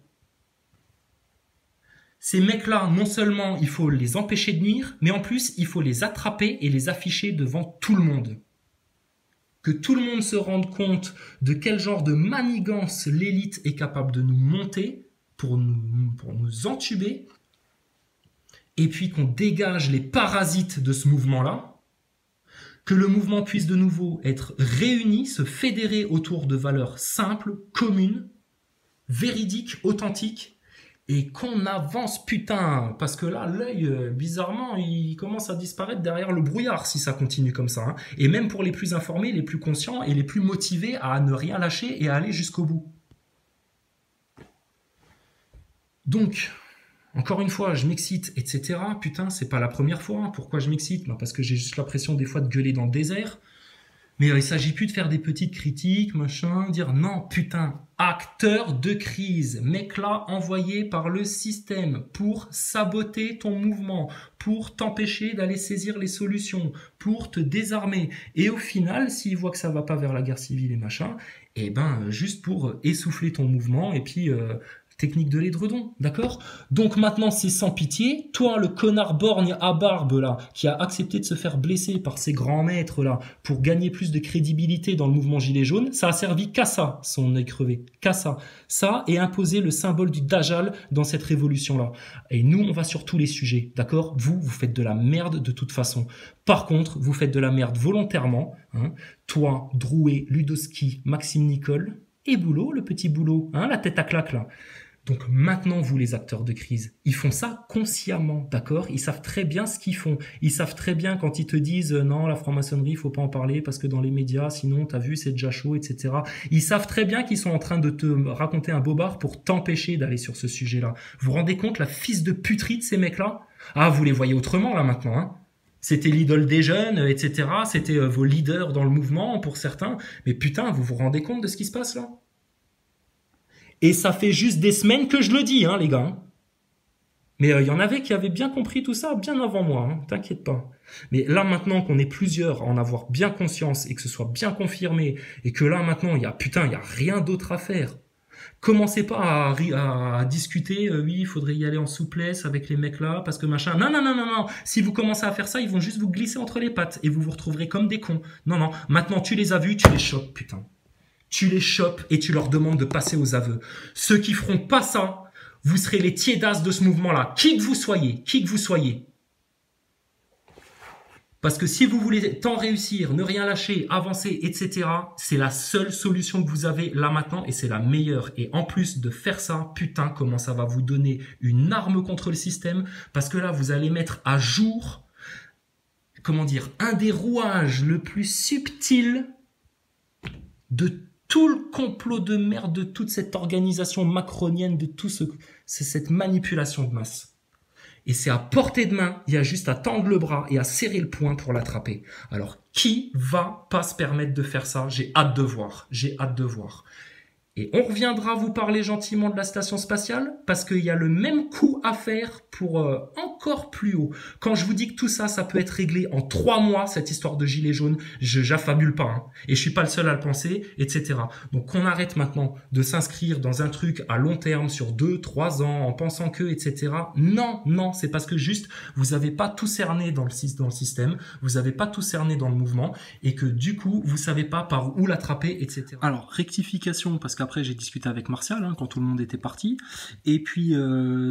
Ces mecs-là, non seulement il faut les empêcher de nuire, mais en plus il faut les attraper et les afficher devant tout le monde. Que tout le monde se rende compte de quel genre de manigance l'élite est capable de nous monter pour nous entuber, et puis qu'on dégage les parasites de ce mouvement-là, que le mouvement puisse de nouveau être réuni, se fédérer autour de valeurs simples, communes, véridiques, authentiques, et qu'on avance, putain, parce que là, l'œil, bizarrement, il commence à disparaître derrière le brouillard si ça continue comme ça. Hein. Et même pour les plus informés, les plus conscients et les plus motivés à ne rien lâcher et à aller jusqu'au bout. Donc, encore une fois, je m'excite, etc. Putain, c'est pas la première fois. Hein. Pourquoi je m'excite? Parce que j'ai juste l'impression des fois de gueuler dans le désert. Mais il s'agit plus de faire des petites critiques, machin, dire non, putain, acteur de crise, mec là envoyé par le système pour saboter ton mouvement, pour t'empêcher d'aller saisir les solutions, pour te désarmer. Et au final, s'il voit que ça va pas vers la guerre civile et machin, eh ben, juste pour essouffler ton mouvement et puis technique de l'édredon, d'accord? Donc maintenant c'est sans pitié. Toi, le connard borgne à barbe là, qui a accepté de se faire blesser par ses grands maîtres là, pour gagner plus de crédibilité dans le mouvement gilet jaune, ça a servi qu'à ça, son œil crevé, qu'à ça. Ça et imposer le symbole du Dajjal dans cette révolution là. Et nous, on va sur tous les sujets, d'accord? Vous faites de la merde de toute façon. Par contre, vous faites de la merde volontairement. Hein. Toi, Drouet, Ludowski, Maxime Nicole et Boulot, le petit Boulot, hein, la tête à claque là. Donc maintenant, vous les acteurs de crise, ils font ça consciemment, d'accord? Ils savent très bien ce qu'ils font. Ils savent très bien quand ils te disent non, la franc-maçonnerie, il faut pas en parler parce que dans les médias, sinon t'as vu, c'est déjà chaud, etc. Ils savent très bien qu'ils sont en train de te raconter un bobard pour t'empêcher d'aller sur ce sujet-là. Vous vous rendez compte la fils de puterie de ces mecs-là? Ah, vous les voyez autrement là maintenant, hein? C'était l'idole des jeunes, etc. C'était vos leaders dans le mouvement pour certains. Mais putain, vous vous rendez compte de ce qui se passe là? Et ça fait juste des semaines que je le dis, hein, les gars. Mais il y en avait qui avaient bien compris tout ça bien avant moi, hein, t'inquiète pas. Mais là maintenant qu'on est plusieurs à en avoir bien conscience et que ce soit bien confirmé, et que là maintenant il y a rien d'autre à faire. Commencez pas à discuter, oui, il faudrait y aller en souplesse avec les mecs là, parce que machin. Non. Si vous commencez à faire ça, ils vont juste vous glisser entre les pattes et vous vous retrouverez comme des cons. Non. Maintenant tu les as vus, tu les chopes, putain. Tu les chopes et tu leur demandes de passer aux aveux. Ceux qui feront pas ça, vous serez les tiédasses de ce mouvement-là. Qui que vous soyez. Parce que si vous voulez tant réussir, ne rien lâcher, avancer, etc., c'est la seule solution que vous avez là maintenant et c'est la meilleure. Et en plus de faire ça, putain, comment ça va vous donner une arme contre le système, parce que là, vous allez mettre à jour, un des rouages le plus subtil de tout le complot de merde de toute cette organisation macronienne, de tout cette manipulation de masse. Et c'est à portée de main, il y a juste à tendre le bras et à serrer le poing pour l'attraper. Alors, qui va pas se permettre de faire ça? J'ai hâte de voir. Et on reviendra vous parler gentiment de la station spatiale parce qu'il y a le même coup à faire pour encore plus haut. Quand je vous dis que tout ça, ça peut être réglé en 3 mois, cette histoire de gilet jaune, j'affabule pas. Hein. Et je suis pas le seul à le penser, etc. Donc on arrête maintenant de s'inscrire dans un truc à long terme sur 2, 3 ans en pensant que, etc. Non, c'est parce que juste, vous avez pas tout cerné dans le système, vous avez pas tout cerné dans le mouvement et que du coup, vous savez pas par où l'attraper, etc. Alors, rectification, parce qu'après j'ai discuté avec Martial, hein, quand tout le monde était parti, et puis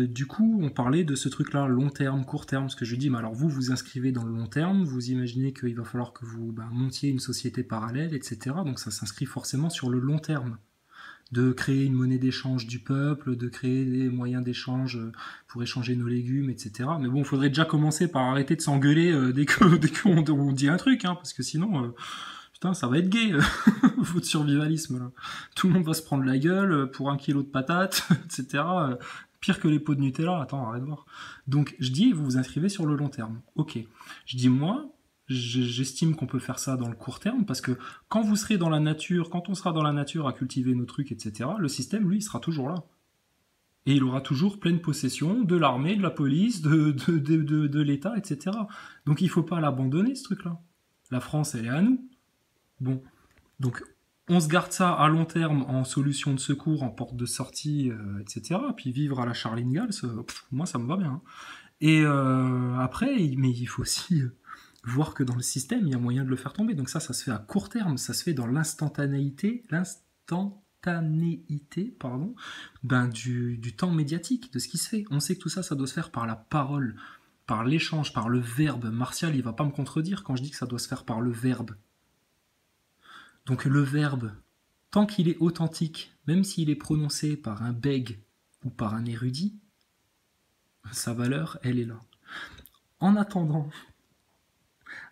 du coup on parlait de ce truc-là, long terme, court terme, parce que je lui dis, mais alors vous inscrivez dans le long terme, vous imaginez qu'il va falloir que vous montiez une société parallèle, etc. Donc ça s'inscrit forcément sur le long terme. De créer une monnaie d'échange du peuple, de créer des moyens d'échange pour échanger nos légumes, etc. Mais bon, il faudrait déjà commencer par arrêter de s'engueuler dès qu'on dit un truc, hein, parce que sinon... Putain, ça va être gay, votre survivalisme là. Tout le monde va se prendre la gueule pour 1 kilo de patates, etc. Pire que les pots de Nutella, attends, arrête de voir. Donc, je dis, vous vous inscrivez sur le long terme. Ok. Je dis, moi, j'estime qu'on peut faire ça dans le court terme, parce que quand vous serez dans la nature, quand on sera dans la nature à cultiver nos trucs, etc., le système, lui, il sera toujours là. Et il aura toujours pleine possession de l'armée, de la police, de l'État, etc. Donc il ne faut pas l'abandonner, ce truc-là. La France, elle est à nous. Bon, donc on se garde ça à long terme en solution de secours, en porte de sortie, etc. Puis vivre à la Charline Gals, moi ça me va bien. Hein. Et après, mais il faut aussi voir que dans le système, il y a moyen de le faire tomber. Donc ça se fait à court terme, ça se fait dans l'instantanéité, pardon, du temps médiatique, de ce qui se fait. On sait que tout ça, ça doit se faire par la parole, par l'échange, par le verbe. Martial, il va pas me contredire quand je dis que ça doit se faire par le verbe. Donc le verbe, tant qu'il est authentique, même s'il est prononcé par un bègue ou par un érudit, sa valeur, elle est là. En attendant,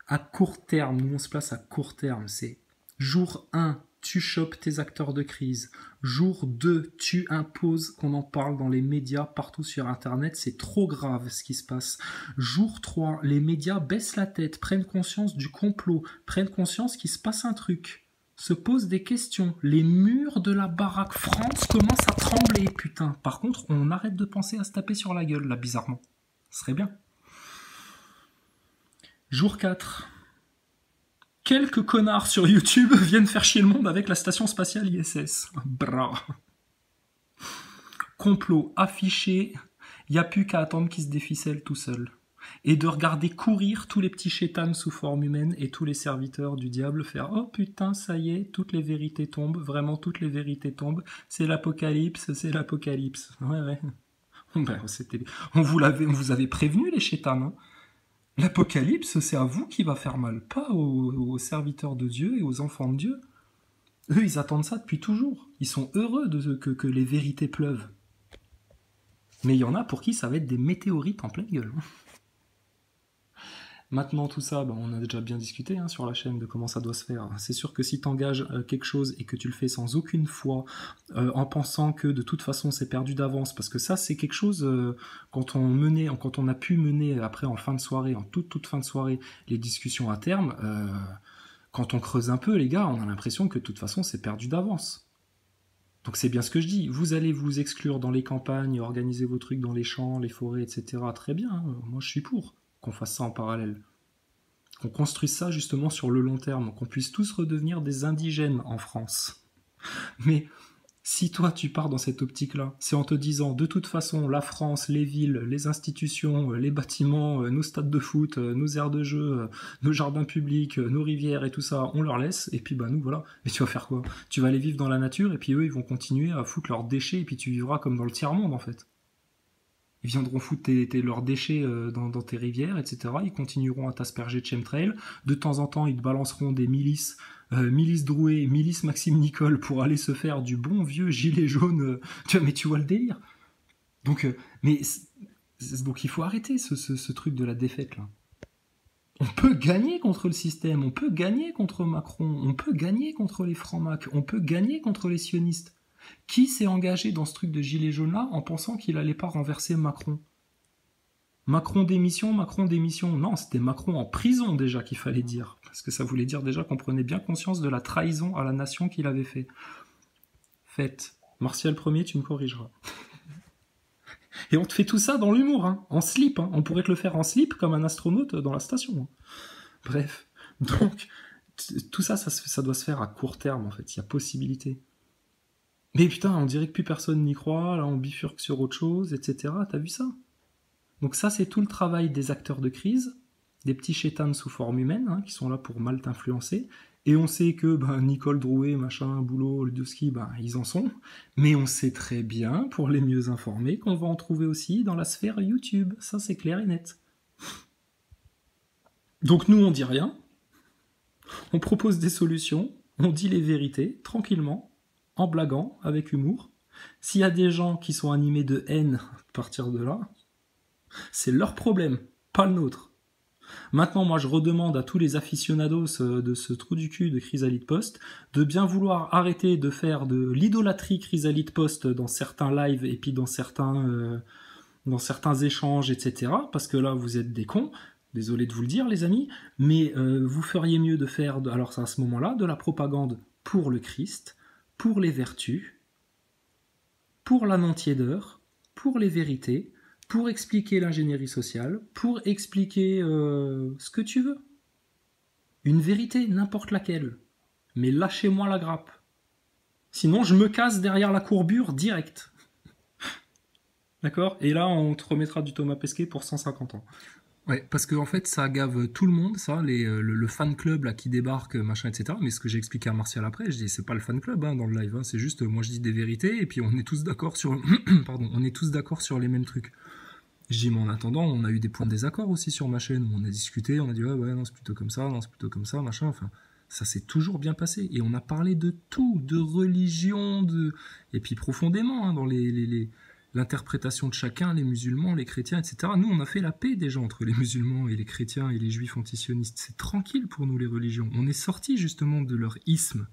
à court terme, nous on se place à court terme, c'est jour 1, tu chopes tes acteurs de crise. Jour 2, tu imposes qu'on en parle dans les médias, partout sur Internet. C'est trop grave ce qui se passe. Jour 3, les médias baissent la tête, prennent conscience du complot, prennent conscience qu'il se passe un truc, se posent des questions. Les murs de la baraque France commencent à trembler, putain. Par contre, on arrête de penser à se taper sur la gueule, là, bizarrement. Ce serait bien. Jour 4. Quelques connards sur YouTube viennent faire chier le monde avec la station spatiale ISS. Bra. Complot affiché, il n'y a plus qu'à attendre qu'il se déficelle tout seul. Et de regarder courir tous les petits chétanes sous forme humaine et tous les serviteurs du diable faire « Oh putain, ça y est, toutes les vérités tombent, vraiment toutes les vérités tombent, c'est l'apocalypse, c'est l'apocalypse. » Ouais. Ben, on vous avait prévenu les chétanes, hein. L'apocalypse, c'est à vous qui va faire mal, pas aux serviteurs de Dieu et aux enfants de Dieu. Eux, ils attendent ça depuis toujours. Ils sont heureux que les vérités pleuvent. Mais il y en a pour qui ça va être des météorites en pleine gueule. Maintenant, tout ça, on a déjà bien discuté sur la chaîne de comment ça doit se faire. C'est sûr que si tu engages quelque chose et que tu le fais sans aucune foi, en pensant que de toute façon c'est perdu d'avance, parce que ça c'est quelque chose, quand on a pu mener après en fin de soirée, en toute fin de soirée, les discussions à terme, quand on creuse un peu les gars, on a l'impression que de toute façon c'est perdu d'avance. Donc c'est bien ce que je dis, vous allez vous exclure dans les campagnes, organiser vos trucs dans les champs, les forêts, etc. Très bien, hein, moi je suis pour qu'on fasse ça en parallèle. Qu'on construise ça justement sur le long terme, qu'on puisse tous redevenir des indigènes en France. Mais si toi tu pars dans cette optique-là, c'est en te disant de toute façon la France, les villes, les institutions, les bâtiments, nos stades de foot, nos aires de jeu, nos jardins publics, nos rivières et tout ça, on leur laisse, et puis nous voilà. Et tu vas faire quoi? Tu vas aller vivre dans la nature, et puis eux ils vont continuer à foutre leurs déchets, et puis tu vivras comme dans le tiers-monde en fait. Ils viendront foutre leurs déchets dans tes rivières, etc. Ils continueront à t'asperger de chemtrail. De temps en temps, ils te balanceront des milices, milice Drouet, milice Maxime Nicole, pour aller se faire du bon vieux gilet jaune. Mais tu vois le délire. Donc, donc il faut arrêter ce truc de la défaite, là. On peut gagner contre le système, on peut gagner contre Macron, on peut gagner contre les francs-macs, on peut gagner contre les sionistes. Qui s'est engagé dans ce truc de gilet jaune-là en pensant qu'il allait pas renverser Macron? Macron démission. Non, c'était Macron en prison déjà qu'il fallait dire. Parce que ça voulait dire déjà qu'on prenait bien conscience de la trahison à la nation qu'il avait fait. Faites. Martial Premier, tu me corrigeras. Et on te fait tout ça dans l'humour, en slip. On pourrait te le faire en slip comme un astronaute dans la station. Bref. Donc, tout ça, ça doit se faire à court terme, en fait. Il y a possibilité. Mais putain, on dirait que plus personne n'y croit, là on bifurque sur autre chose, etc. T'as vu ça? Donc ça, c'est tout le travail des acteurs de crise, des petits chétanes sous forme humaine, qui sont là pour mal t'influencer. Et on sait que Nicole Drouet, machin, Boulot, Ludowski, ils en sont. Mais on sait très bien, pour les mieux informés, qu'on va en trouver aussi dans la sphère YouTube. Ça, c'est clair et net. Donc nous, on dit rien. On propose des solutions. On dit les vérités, tranquillement. En blaguant, avec humour. S'il y a des gens qui sont animés de haine à partir de là, c'est leur problème, pas le nôtre. Maintenant, moi, je redemande à tous les aficionados de ce trou du cul de Chrysalide Post de bien vouloir arrêter de faire de l'idolâtrie Chrysalide Post dans certains lives et puis dans certains échanges, etc. Parce que là, vous êtes des cons. Désolé de vous le dire, les amis, mais vous feriez mieux de faire, alors à ce moment-là, de la propagande pour le Christ, pour les vertus, pour la non-tiédeur, pour les vérités, pour expliquer l'ingénierie sociale, pour expliquer ce que tu veux. Une vérité, n'importe laquelle. Mais lâchez-moi la grappe. Sinon, je me casse derrière la courbure direct. D'accord? Et là, on te remettra du Thomas Pesquet pour 150 ans. Ouais, parce que en fait, ça gave tout le monde, ça, le fan club là qui débarque, machin, etc. Mais ce que j'ai expliqué à Martial après, je dis c'est pas le fan club dans le live, c'est juste moi je dis des vérités et puis on est tous d'accord sur, pardon, on est tous d'accord sur les mêmes trucs. Je dis mais en attendant, on a eu des points de désaccord aussi sur ma chaîne où on a discuté, on a dit ouais non c'est plutôt comme ça, non c'est plutôt comme ça, machin. Enfin, ça s'est toujours bien passé et on a parlé de tout, de religion, et puis profondément dans l'interprétation de chacun, les musulmans, les chrétiens, etc. Nous, on a fait la paix déjà entre les musulmans et les chrétiens et les juifs antisionistes. C'est tranquille pour nous, les religions. On est sortis justement de leur isme,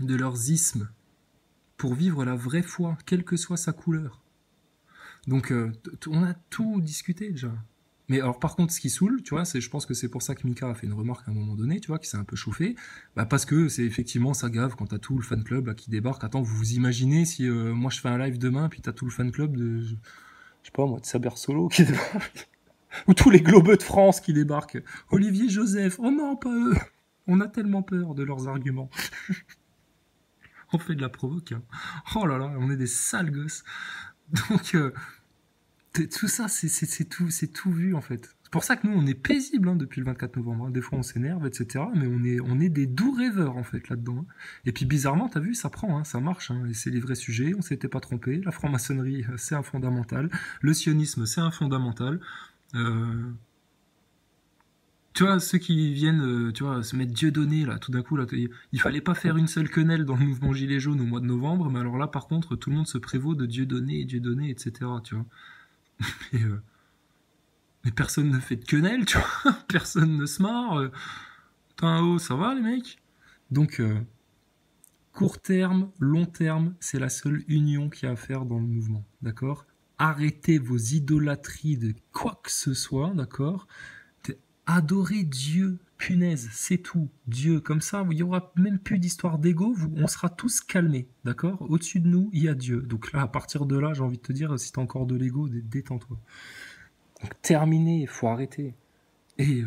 de leurs ismes, pour vivre la vraie foi, quelle que soit sa couleur. Donc, on a tout discuté déjà. Mais alors par contre, ce qui saoule, tu vois, je pense que c'est pour ça que Mika a fait une remarque à un moment donné, tu vois, qui s'est un peu chauffé, parce que c'est effectivement ça gave quand t'as tout le fan club là, qui débarque. Attends, vous vous imaginez si moi je fais un live demain, puis t'as tout le fan club je sais pas moi, de Saber Solo qui débarque, ou tous les globeux de France qui débarquent, Olivier Joseph, oh non pas eux, on a tellement peur de leurs arguments. On fait de la provoque, hein. Oh là là, on est des sales gosses. Donc tout ça, c'est tout vu en fait. C'est pour ça que nous, on est paisible depuis le 24 novembre. Des fois, on s'énerve, etc. Mais on est des doux rêveurs en fait là-dedans. Et puis bizarrement, t'as vu, ça prend, ça marche. Et c'est les vrais sujets. On s'était pas trompé. La franc-maçonnerie, c'est un fondamental. Le sionisme, c'est un fondamental. Tu vois, ceux qui viennent, se mettre Dieudonné là, tout d'un coup là, il fallait pas faire une seule quenelle dans le mouvement Gilets jaunes au mois de novembre. Mais alors là, par contre, tout le monde se prévaut de Dieudonné, etc. Tu vois. Mais personne ne fait de quenelle, tu vois. Personne ne se marre. Ça va les mecs. Donc, court terme, long terme, c'est la seule union qu'il y a à faire dans le mouvement, d'accord? Arrêtez vos idolâtries de quoi que ce soit, d'accord? Adorez Dieu, punaise, c'est tout. Dieu, comme ça, il n'y aura même plus d'histoire d'ego, on sera tous calmés, d'accord? Au-dessus de nous, il y a Dieu. Donc là, à partir de là, j'ai envie de te dire, si t'as encore de l'ego, détends-toi. Donc terminé, il faut arrêter. Et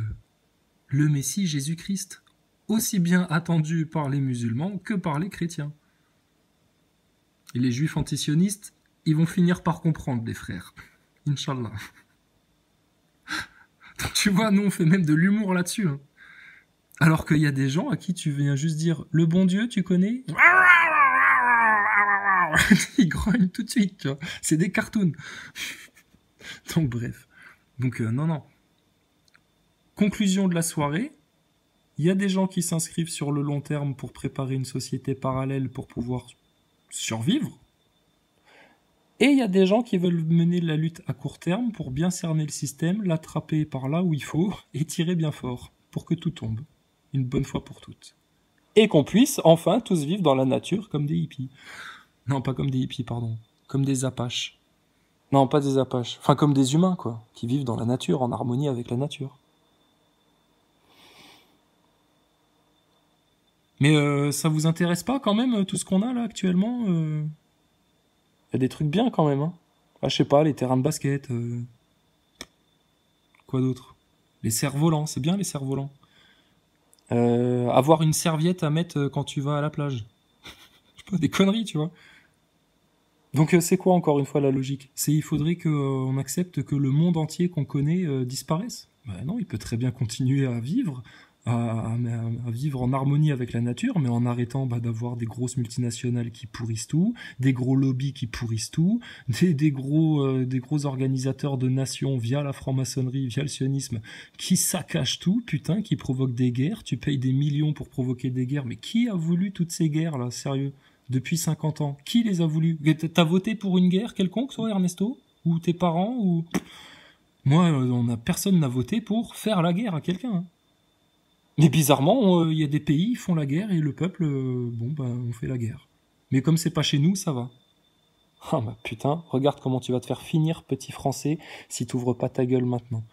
le Messie Jésus-Christ, aussi bien attendu par les musulmans que par les chrétiens. Et les juifs antisionistes, ils vont finir par comprendre, les frères. Inch'Allah. Donc tu vois, nous on fait même de l'humour là-dessus. Alors qu'il y a des gens à qui tu viens juste dire « Le bon Dieu, tu connais ?» Ils grognent tout de suite, tu vois. C'est des cartoons. Donc bref. Donc non. Conclusion de la soirée. Il y a des gens qui s'inscrivent sur le long terme pour préparer une société parallèle pour pouvoir survivre. Et il y a des gens qui veulent mener la lutte à court terme pour bien cerner le système, l'attraper par là où il faut et tirer bien fort pour que tout tombe. Une bonne fois pour toutes. Et qu'on puisse enfin tous vivre dans la nature comme des hippies. Non, pas comme des hippies, pardon. Comme des Apaches. Non, pas des Apaches. Enfin, comme des humains, quoi. Qui vivent dans la nature, en harmonie avec la nature. Mais ça vous intéresse pas quand même, tout ce qu'on a là actuellement y a des trucs bien quand même, hein. Ah, je sais pas, les terrains de basket. Quoi d'autre? Les cerfs-volants, c'est bien les cerfs-volants. Avoir une serviette à mettre quand tu vas à la plage. Je sais pas, des conneries, tu vois. Donc c'est quoi encore une fois la logique? Il faudrait qu'on accepte que le monde entier qu'on connaît disparaisse. Ben non, il peut très bien continuer à vivre, à vivre en harmonie avec la nature, mais en arrêtant d'avoir des grosses multinationales qui pourrissent tout, des gros lobbies qui pourrissent tout, des gros organisateurs de nations via la franc-maçonnerie, via le sionisme, qui saccagent tout, putain, qui provoquent des guerres. Tu payes des millions pour provoquer des guerres, mais qui a voulu toutes ces guerres là, sérieux? Depuis 50 ans. Qui les a voulu? T'as voté pour une guerre quelconque, toi, Ernesto? Ou tes parents? Ou Moi, personne n'a voté pour faire la guerre à quelqu'un, hein. Mais bizarrement, il y a des pays qui font la guerre et le peuple, on fait la guerre. Mais comme c'est pas chez nous, ça va. Ah bah putain, regarde comment tu vas te faire finir, petit Français, si t'ouvres pas ta gueule maintenant.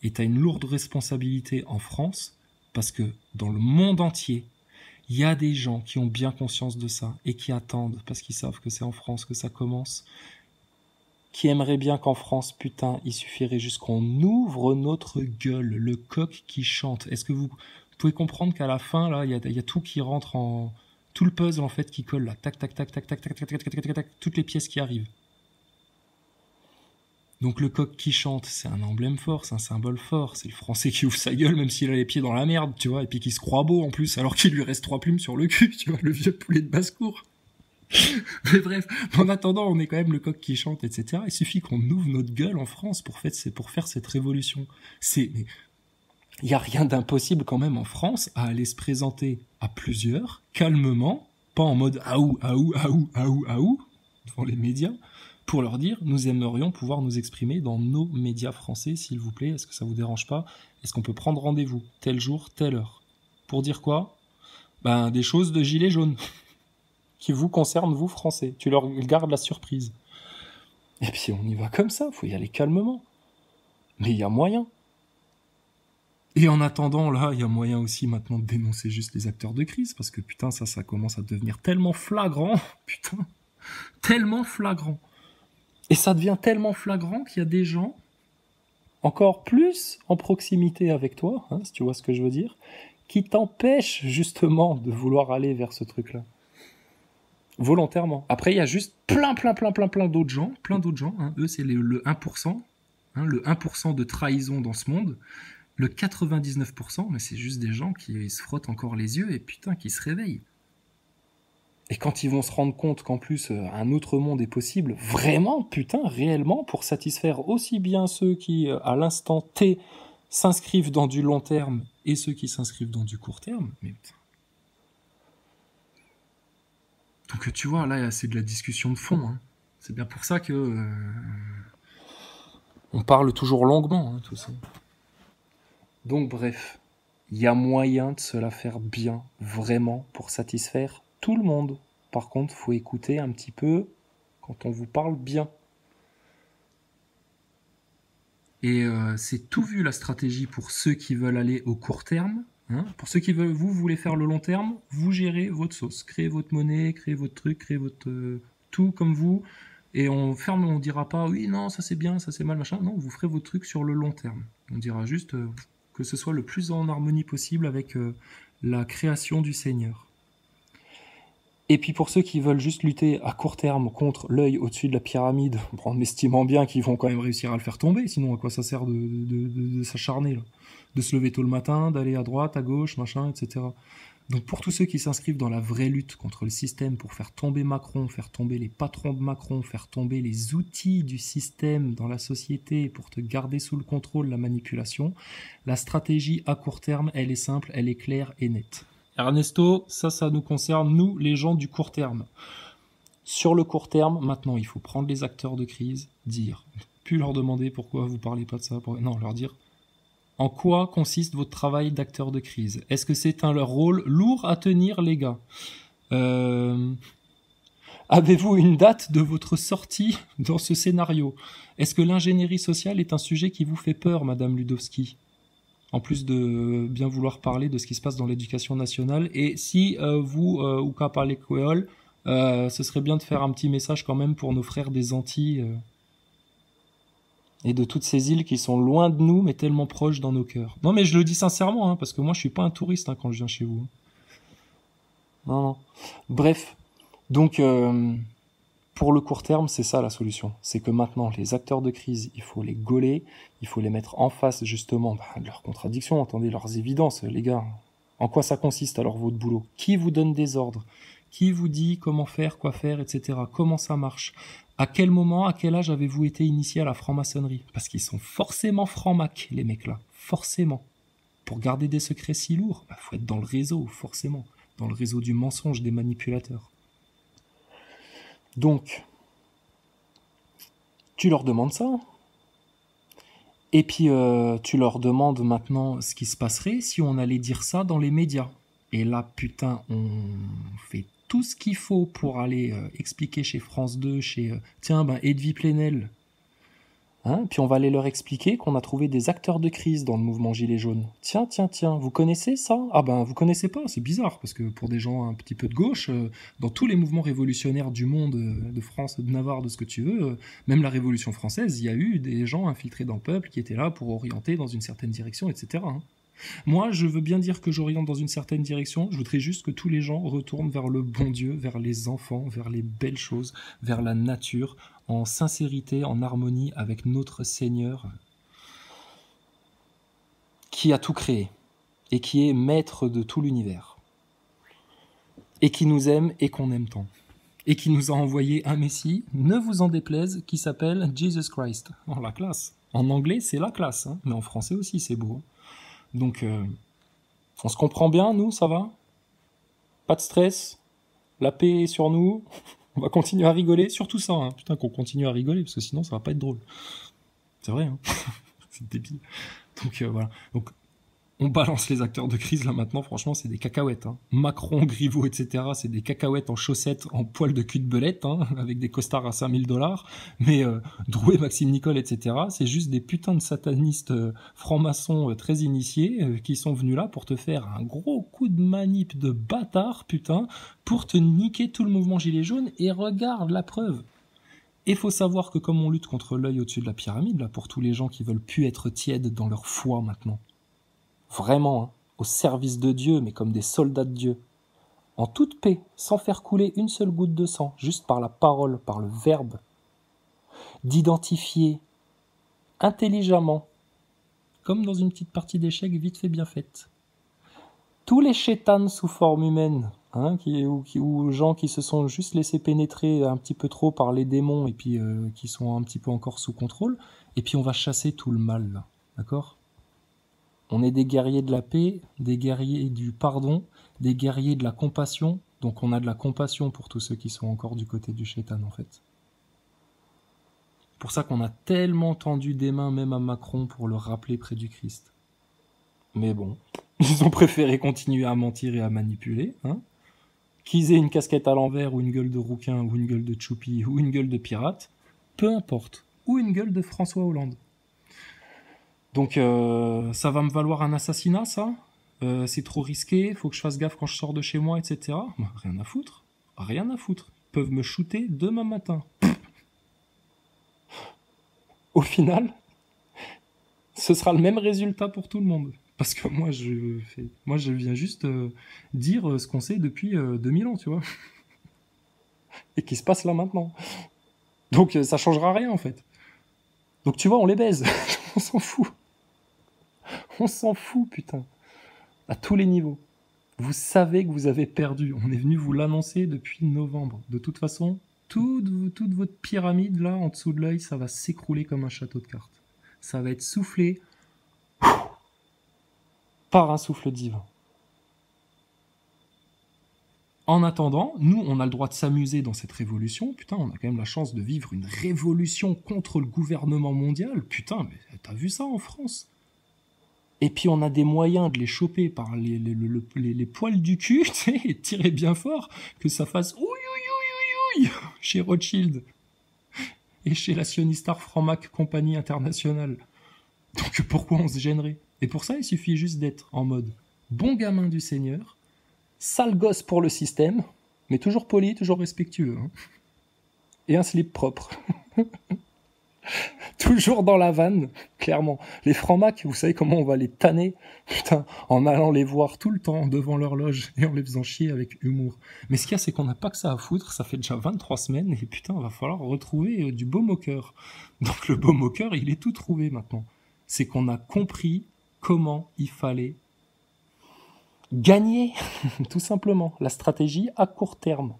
Et t'as une lourde responsabilité en France, parce que dans le monde entier, il y a des gens qui ont bien conscience de ça et qui attendent, parce qu'ils savent que c'est en France que ça commence, qui aimeraient bien qu'en France, putain, il suffirait juste qu'on ouvre notre gueule, le coq qui chante. Est-ce que vous pouvez comprendre qu'à la fin, là, il y a tout qui rentre en... Tout le puzzle, en fait, qui colle, là. Tac, tac, tac, tac, tac, tac, tac, tac, tac, tac, tac, toutes les pièces qui arrivent. Donc le coq qui chante, c'est un emblème fort, c'est un symbole fort, c'est le Français qui ouvre sa gueule même s'il a les pieds dans la merde, tu vois, et puis qui se croit beau en plus, alors qu'il lui reste 3 plumes sur le cul, tu vois, le vieux poulet de basse-cour. Mais bref, en attendant, on est quand même le coq qui chante, etc. Il suffit qu'on ouvre notre gueule en France pour faire cette révolution. Il n'y a rien d'impossible quand même en France à aller se présenter à plusieurs, calmement, pas en mode aou, aou, aou, aou, aou, devant les médias, pour leur dire, nous aimerions pouvoir nous exprimer dans nos médias français, s'il vous plaît, est-ce que ça vous dérange pas? Est-ce qu'on peut prendre rendez-vous, tel jour, telle heure? Pour dire quoi? Des choses de gilets jaunes, qui vous concernent, vous, Français. Tu leur gardes la surprise. Et puis on y va comme ça, faut y aller calmement. Mais il y a moyen. Et en attendant, là, il y a moyen aussi maintenant de dénoncer juste les acteurs de crise, parce que putain, ça commence à devenir tellement flagrant, putain, tellement flagrant. Et ça devient tellement flagrant qu'il y a des gens, encore plus en proximité avec toi, hein, si tu vois ce que je veux dire, qui t'empêchent justement de vouloir aller vers ce truc-là. Volontairement. Après, il y a juste plein d'autres gens, hein. Eux, c'est le 1%, hein, le 1% de trahison dans ce monde. Le 99%, mais c'est juste des gens qui se frottent encore les yeux et putain, qui se réveillent. Et quand ils vont se rendre compte qu'en plus, un autre monde est possible, vraiment, putain, réellement, pour satisfaire aussi bien ceux qui, à l'instant T, s'inscrivent dans du long terme et ceux qui s'inscrivent dans du court terme, mais putain. Donc tu vois, là, c'est de la discussion de fond, hein. C'est bien pour ça que... on parle toujours longuement, hein, tout ça. Donc bref, il y a moyen de se la faire bien, vraiment, pour satisfaire tout le monde. Par contre, faut écouter un petit peu quand on vous parle bien. Et c'est tout vu la stratégie pour ceux qui veulent aller au court terme. Hein. Pour ceux qui veulent, vous voulez faire le long terme, vous gérez votre sauce, créez votre monnaie, créez votre truc, créez votre tout comme vous. Et on dira pas oui non ça c'est bien, ça c'est mal machin. Non, vous ferez votre truc sur le long terme. On dira juste que ce soit le plus en harmonie possible avec la création du Seigneur. Et puis pour ceux qui veulent juste lutter à court terme contre l'œil au-dessus de la pyramide, en estimant bien qu'ils vont quand même réussir à le faire tomber, sinon à quoi ça sert de s'acharner là, de se lever tôt le matin, d'aller à droite, à gauche, machin, etc. Donc pour tous ceux qui s'inscrivent dans la vraie lutte contre le système pour faire tomber Macron, faire tomber les patrons de Macron, faire tomber les outils du système dans la société pour te garder sous le contrôle la manipulation, la stratégie à court terme, elle est simple, elle est claire et nette. Ernesto, ça nous concerne, nous, les gens du court terme. Sur le court terme, maintenant, il faut prendre les acteurs de crise, dire, plus leur demander pourquoi vous parlez pas de ça, non, leur dire en quoi consiste votre travail d'acteur de crise. Est-ce que c'est leur rôle lourd à tenir, les gars? Avez-vous une date de votre sortie dans ce scénario? Est-ce que l'ingénierie sociale est un sujet qui vous fait peur, Madame Ludowski? En plus de bien vouloir parler de ce qui se passe dans l'éducation nationale. Et si vous, ou qu'à parler créole, ce serait bien de faire un petit message quand même pour nos frères des Antilles et de toutes ces îles qui sont loin de nous, mais tellement proches dans nos cœurs. Non, mais je le dis sincèrement, hein, parce que moi, je suis pas un touriste quand je viens chez vous. Non. Bref, donc... pour le court terme, c'est ça la solution. C'est que maintenant, les acteurs de crise, il faut les gauler, il faut les mettre en face justement de leurs contradictions, entendez, leurs évidences, les gars. En quoi ça consiste alors votre boulot? Qui vous donne des ordres? Qui vous dit comment faire, quoi faire, etc. Comment ça marche? À quel moment, à quel âge avez-vous été initié à la franc-maçonnerie? Parce qu'ils sont forcément francs-mac, les mecs-là. Forcément. Pour garder des secrets si lourds, faut être dans le réseau, forcément. Dans le réseau du mensonge des manipulateurs. Donc, tu leur demandes ça. Et puis tu leur demandes maintenant ce qui se passerait si on allait dire ça dans les médias. Et là, putain, on fait tout ce qu'il faut pour aller expliquer chez France 2, tiens, ben, Edwy Plenel. Hein, puis on va aller leur expliquer qu'on a trouvé des acteurs de crise dans le mouvement Gilets jaunes. Tiens, tiens, tiens, vous connaissez ça? Ah ben, vous connaissez pas, c'est bizarre, parce que pour des gens un petit peu de gauche, dans tous les mouvements révolutionnaires du monde, de France, de Navarre, de ce que tu veux, même la Révolution française, il y a eu des gens infiltrés dans le peuple qui étaient là pour orienter dans une certaine direction, etc. Hein. Moi, je veux bien dire que j'oriente dans une certaine direction, je voudrais juste que tous les gens retournent vers le bon Dieu, vers les enfants, vers les belles choses, vers la nature, en sincérité, en harmonie avec notre Seigneur qui a tout créé et qui est maître de tout l'univers et qui nous aime et qu'on aime tant et qui nous a envoyé un Messie, ne vous en déplaise, qui s'appelle Jesus Christ. Oh, la classe. En anglais, c'est la classe, hein, mais en français aussi, c'est beau. Donc, on se comprend bien, nous, ça va? Pas de stress, la paix est sur nous, on va continuer à rigoler, surtout ça, hein. Putain qu'on continue à rigoler, parce que sinon ça va pas être drôle. C'est vrai, hein. C'est débile. Donc voilà. Donc on balance les acteurs de crise là maintenant, franchement c'est des cacahuètes. Hein. Macron, Griveaux, etc. C'est des cacahuètes en chaussettes, en poil de cul de belette, hein, avec des costards à 5 000 $. Mais Drouet, Maxime Nicole, etc. C'est juste des putains de satanistes francs-maçons très initiés qui sont venus là pour te faire un gros coup de manip de bâtard, putain, pour te niquer tout le mouvement Gilets jaunes. Et regarde la preuve. Et faut savoir que comme on lutte contre l'œil au-dessus de la pyramide, là, pour tous les gens qui veulent plus être tièdes dans leur foi maintenant, vraiment, hein, au service de Dieu, mais comme des soldats de Dieu, en toute paix, sans faire couler une seule goutte de sang, juste par la parole, par le verbe, d'identifier intelligemment, comme dans une petite partie d'échecs vite fait bien faite, tous les chétanes sous forme humaine, hein, ou gens qui se sont juste laissés pénétrer un petit peu trop par les démons et puis qui sont un petit peu encore sous contrôle, et puis on va chasser tout le mal, là, d'accord ? On est des guerriers de la paix, des guerriers du pardon, des guerriers de la compassion. Donc on a de la compassion pour tous ceux qui sont encore du côté du shaitan en fait. Pour ça qu'on a tellement tendu des mains même à Macron pour le rappeler près du Christ. Mais bon, ils ont préféré continuer à mentir et à manipuler. Hein. Qu'ils aient une casquette à l'envers ou une gueule de rouquin ou une gueule de choupi ou une gueule de pirate, peu importe. Ou une gueule de François Hollande. Donc ça va me valoir un assassinat, ça c'est trop risqué, faut que je fasse gaffe quand je sors de chez moi, etc. Bah, rien à foutre. Rien à foutre. Ils peuvent me shooter demain matin. Au final, ce sera le même résultat pour tout le monde. Parce que moi, je viens juste dire ce qu'on sait depuis 2000 ans, tu vois. Et qui se passe là maintenant. Donc ça changera rien, en fait. Donc tu vois, on les baise. On s'en fout. On s'en fout, putain. À tous les niveaux. Vous savez que vous avez perdu. On est venu vous l'annoncer depuis novembre. De toute façon, toute votre pyramide, là, en dessous de l'œil, ça va s'écrouler comme un château de cartes. Ça va être soufflé par un souffle divin. En attendant, nous, on a le droit de s'amuser dans cette révolution. Putain, on a quand même la chance de vivre une révolution contre le gouvernement mondial. Putain, mais t'as vu ça en France ? Et puis on a des moyens de les choper par les poils du cul, tu sais, et tirer bien fort, que ça fasse ouï, ouï, ouï, ouï, ouï, chez Rothschild et chez la sionistar Franc-Mac Compagnie Internationale. Donc pourquoi on se gênerait ? Et pour ça, il suffit juste d'être en mode bon gamin du Seigneur, sale gosse pour le système, mais toujours poli, toujours respectueux. Hein. Et un slip propre. Toujours dans la vanne, clairement. Les francs-macs, vous savez comment on va les tanner, putain, en allant les voir tout le temps devant leur loge et en les faisant chier avec humour. Mais ce qu'il y a, c'est qu'on n'a pas que ça à foutre, ça fait déjà 23 semaines et putain, va falloir retrouver du baume au cœur. Donc le baume au cœur, il est tout trouvé maintenant. C'est qu'on a compris comment il fallait gagner, tout simplement, la stratégie à court terme.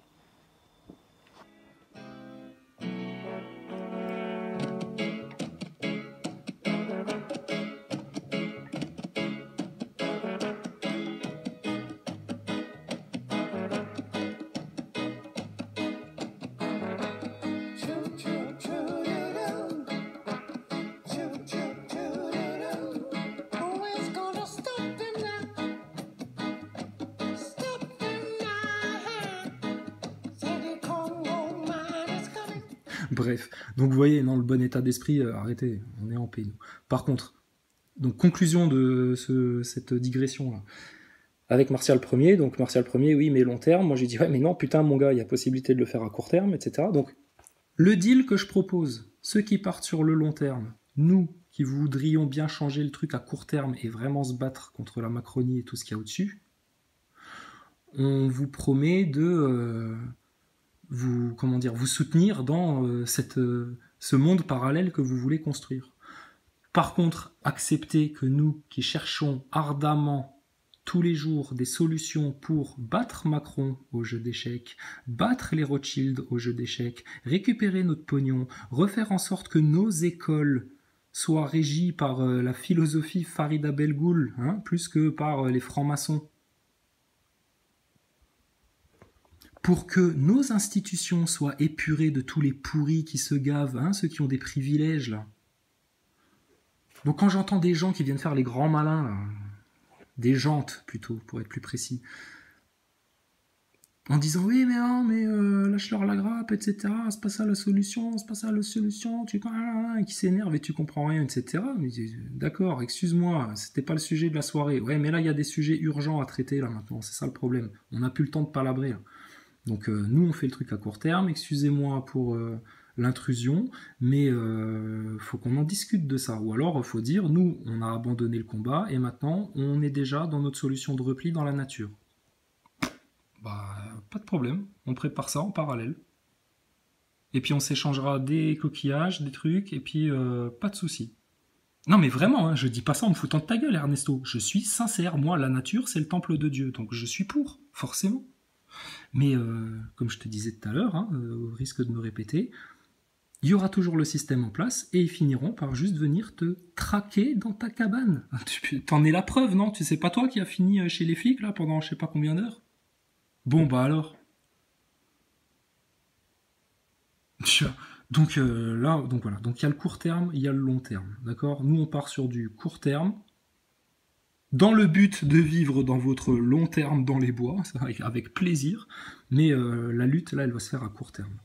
Bref, donc vous voyez, dans le bon état d'esprit, arrêtez, on est en paix, nous. Par contre, donc conclusion de cette digression-là. Avec Martial Premier, donc Martial Premier, oui, mais long terme. Moi, j'ai dit, ouais, mais non, putain, mon gars, il y a possibilité de le faire à court terme, etc. Donc, le deal que je propose, ceux qui partent sur le long terme, nous qui voudrions bien changer le truc à court terme et vraiment se battre contre la Macronie et tout ce qu'il y a au-dessus, on vous promet de vous soutenir dans ce monde parallèle que vous voulez construire. Par contre, acceptez que nous qui cherchons ardemment tous les jours des solutions pour battre Macron au jeu d'échecs, battre les Rothschild au jeu d'échecs, récupérer notre pognon, refaire en sorte que nos écoles soient régies par la philosophie Farida Belgoul, plus que par les francs-maçons. Pour que nos institutions soient épurées de tous les pourris qui se gavent, ceux qui ont des privilèges, là. Donc quand j'entends des gens qui viennent faire les grands malins, là, des jantes plutôt, pour être plus précis, en disant oui mais non mais lâche-leur la grappe, etc. C'est pas ça la solution, et qui s'énerve et tu comprends rien, etc. Mais d'accord, excuse-moi, c'était pas le sujet de la soirée. Ouais, mais là il y a des sujets urgents à traiter là maintenant, c'est ça le problème. On n'a plus le temps de palabrer là. Donc nous on fait le truc à court terme, excusez-moi pour l'intrusion, mais faut qu'on en discute de ça. Ou alors faut dire, nous on a abandonné le combat et maintenant on est déjà dans notre solution de repli dans la nature. Bah pas de problème, on prépare ça en parallèle. Et puis on s'échangera des coquillages, des trucs, et puis pas de soucis. Non mais vraiment, je dis pas ça en me foutant de ta gueule Ernesto, je suis sincère, moi la nature c'est le temple de Dieu, donc je suis pour, forcément. Mais comme je te disais tout à l'heure, au risque de me répéter, il y aura toujours le système en place et ils finiront par juste venir te traquer dans ta cabane. T'en es la preuve, non? Tu sais pas toi qui as fini chez les flics là pendant je sais pas combien d'heures? Bon bah alors. Donc là, donc voilà. Donc il y a le court terme, il y a le long terme, d'accord? Nous on part sur du court terme, dans le but de vivre dans votre long terme dans les bois, avec plaisir, mais la lutte là elle va se faire à court terme.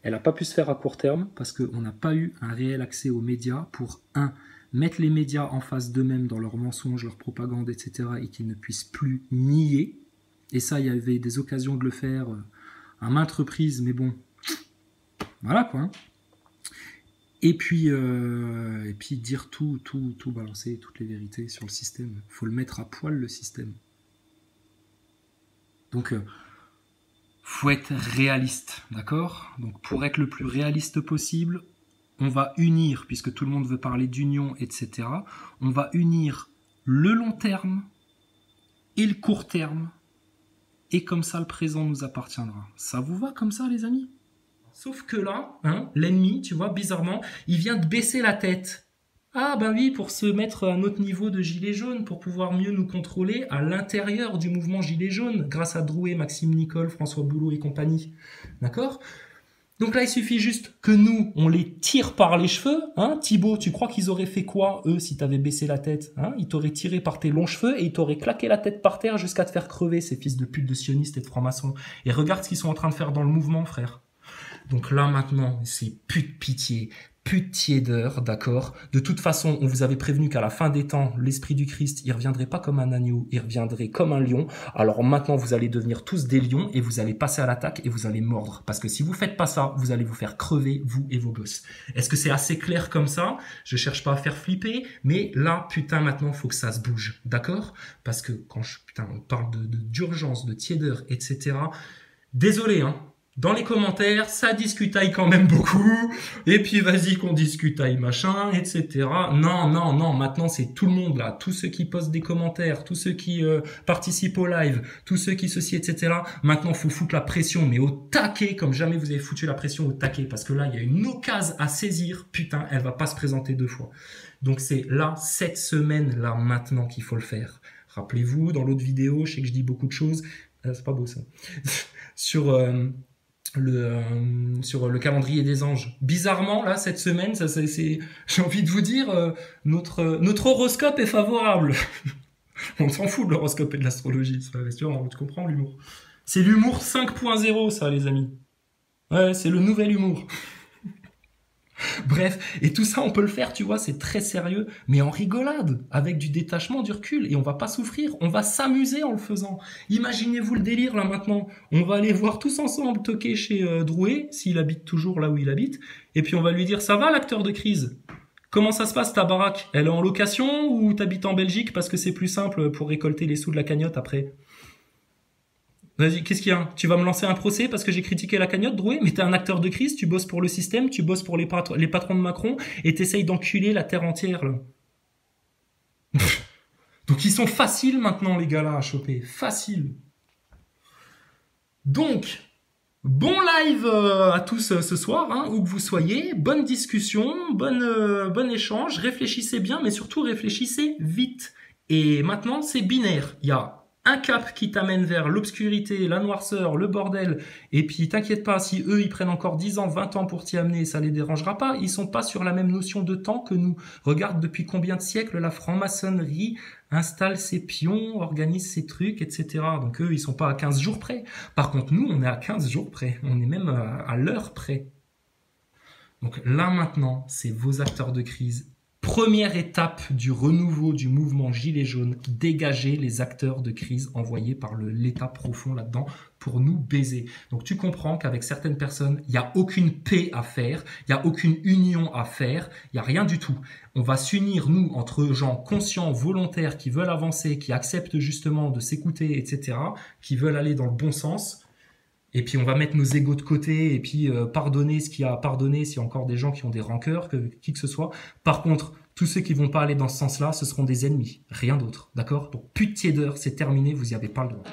Elle n'a pas pu se faire à court terme parce qu'on n'a pas eu un réel accès aux médias pour, mettre les médias en face d'eux-mêmes dans leurs mensonges, leurs propagandes, etc. et qu'ils ne puissent plus nier. Et ça, il y avait des occasions de le faire à maintes reprises, mais bon, voilà quoi. Et puis dire tout balancer, toutes les vérités sur le système. Il faut le mettre à poil, le système. Donc, faut être réaliste, d'accord? Donc pour être le plus réaliste possible, on va unir, puisque tout le monde veut parler d'union, etc., on va unir le long terme et le court terme, et comme ça le présent nous appartiendra. Ça vous va comme ça les amis? Sauf que là, l'ennemi, tu vois, bizarrement, il vient de baisser la tête. Ah bah oui, pour se mettre à un autre niveau de gilet jaune, pour pouvoir mieux nous contrôler à l'intérieur du mouvement gilet jaune, grâce à Drouet, Maxime Nicole, François Boulot et compagnie. D'accord? Donc là, il suffit juste que nous, on les tire par les cheveux. Thibaut, tu crois qu'ils auraient fait quoi, eux, si t'avais baissé la tête? Ils t'auraient tiré par tes longs cheveux et ils t'auraient claqué la tête par terre jusqu'à te faire crever, ces fils de pute de sionistes et de francs-maçons. Et regarde ce qu'ils sont en train de faire dans le mouvement, frère. Donc là, maintenant, c'est plus de pitié, plus de tiédeur, d'accord? De toute façon, on vous avait prévenu qu'à la fin des temps, l'esprit du Christ, il reviendrait pas comme un agneau, il reviendrait comme un lion. Alors maintenant, vous allez devenir tous des lions et vous allez passer à l'attaque et vous allez mordre. Parce que si vous faites pas ça, vous allez vous faire crever, vous et vos gosses. Est-ce que c'est assez clair comme ça? Je cherche pas à faire flipper, mais là, putain, maintenant, faut que ça se bouge, d'accord? Parce que quand on parle d'urgence, de tiédeur, etc., désolé, dans les commentaires, ça discutaille quand même beaucoup, et puis vas-y qu'on discutaille machin, etc. Non, maintenant c'est tout le monde là, tous ceux qui postent des commentaires, tous ceux qui participent au live, tous ceux qui ceci, etc. Maintenant faut foutre la pression, mais au taquet, comme jamais vous avez foutu la pression au taquet, parce que là il y a une occasion à saisir, putain, elle va pas se présenter deux fois. Donc c'est là, cette semaine là maintenant qu'il faut le faire. Rappelez-vous, dans l'autre vidéo, je sais que je dis beaucoup de choses, c'est pas beau ça, sur le calendrier des anges. Bizarrement, là, cette semaine, j'ai envie de vous dire, notre horoscope est favorable. On s'en fout de l'horoscope et de l'astrologie, ça, tu comprends l'humour. C'est l'humour 5.0, ça, les amis. Ouais, c'est le nouvel humour. Bref, et tout ça, on peut le faire, tu vois, c'est très sérieux, mais en rigolade, avec du détachement, du recul, et on va pas souffrir, on va s'amuser en le faisant. Imaginez-vous le délire, là, maintenant. On va aller voir tous ensemble toquer chez Drouet, s'il habite toujours là où il habite, et puis on va lui dire, ça va, l'acteur de crise? Comment ça se passe, ta baraque? Elle est en location ou t'habites en Belgique parce que c'est plus simple pour récolter les sous de la cagnotte après? Vas-y, qu'est-ce qu'il y a? Tu vas me lancer un procès parce que j'ai critiqué la cagnotte, Drouet? Mais t'es un acteur de crise, tu bosses pour le système, tu bosses pour les patrons de Macron et t'essayes d'enculer la terre entière, là. Donc ils sont faciles maintenant, les gars, là, à choper. Facile. Donc, bon live à tous ce soir, hein, où que vous soyez. Bonne discussion, bon échange. Réfléchissez bien, mais surtout réfléchissez vite. Et maintenant, c'est binaire. Il y a un cap qui t'amène vers l'obscurité, la noirceur, le bordel. Et puis, t'inquiète pas, si eux, ils prennent encore 10 ans, 20 ans pour t'y amener, ça les dérangera pas. Ils sont pas sur la même notion de temps que nous. Regarde depuis combien de siècles la franc-maçonnerie installe ses pions, organise ses trucs, etc. Donc eux, ils sont pas à 15 jours près. Par contre, nous, on est à 15 jours près. On est même à l'heure près. Donc là, maintenant, c'est vos acteurs de crise. Première étape du renouveau du mouvement Gilets jaunes, dégager les acteurs de crise envoyés par l'État profond là-dedans pour nous baiser. Donc tu comprends qu'avec certaines personnes, il n'y a aucune paix à faire, il n'y a aucune union à faire, il n'y a rien du tout. On va s'unir, nous, entre gens conscients, volontaires, qui veulent avancer, qui acceptent justement de s'écouter, etc., qui veulent aller dans le bon sens. Et puis on va mettre nos égos de côté et puis pardonner ce qu'il y a à pardonner s'il y a encore des gens qui ont des rancœurs, qui que ce soit. Par contre, tous ceux qui vont pas aller dans ce sens-là, ce seront des ennemis, rien d'autre, d'accord? Donc plus de tiédeur, c'est terminé, vous y avez pas le droit.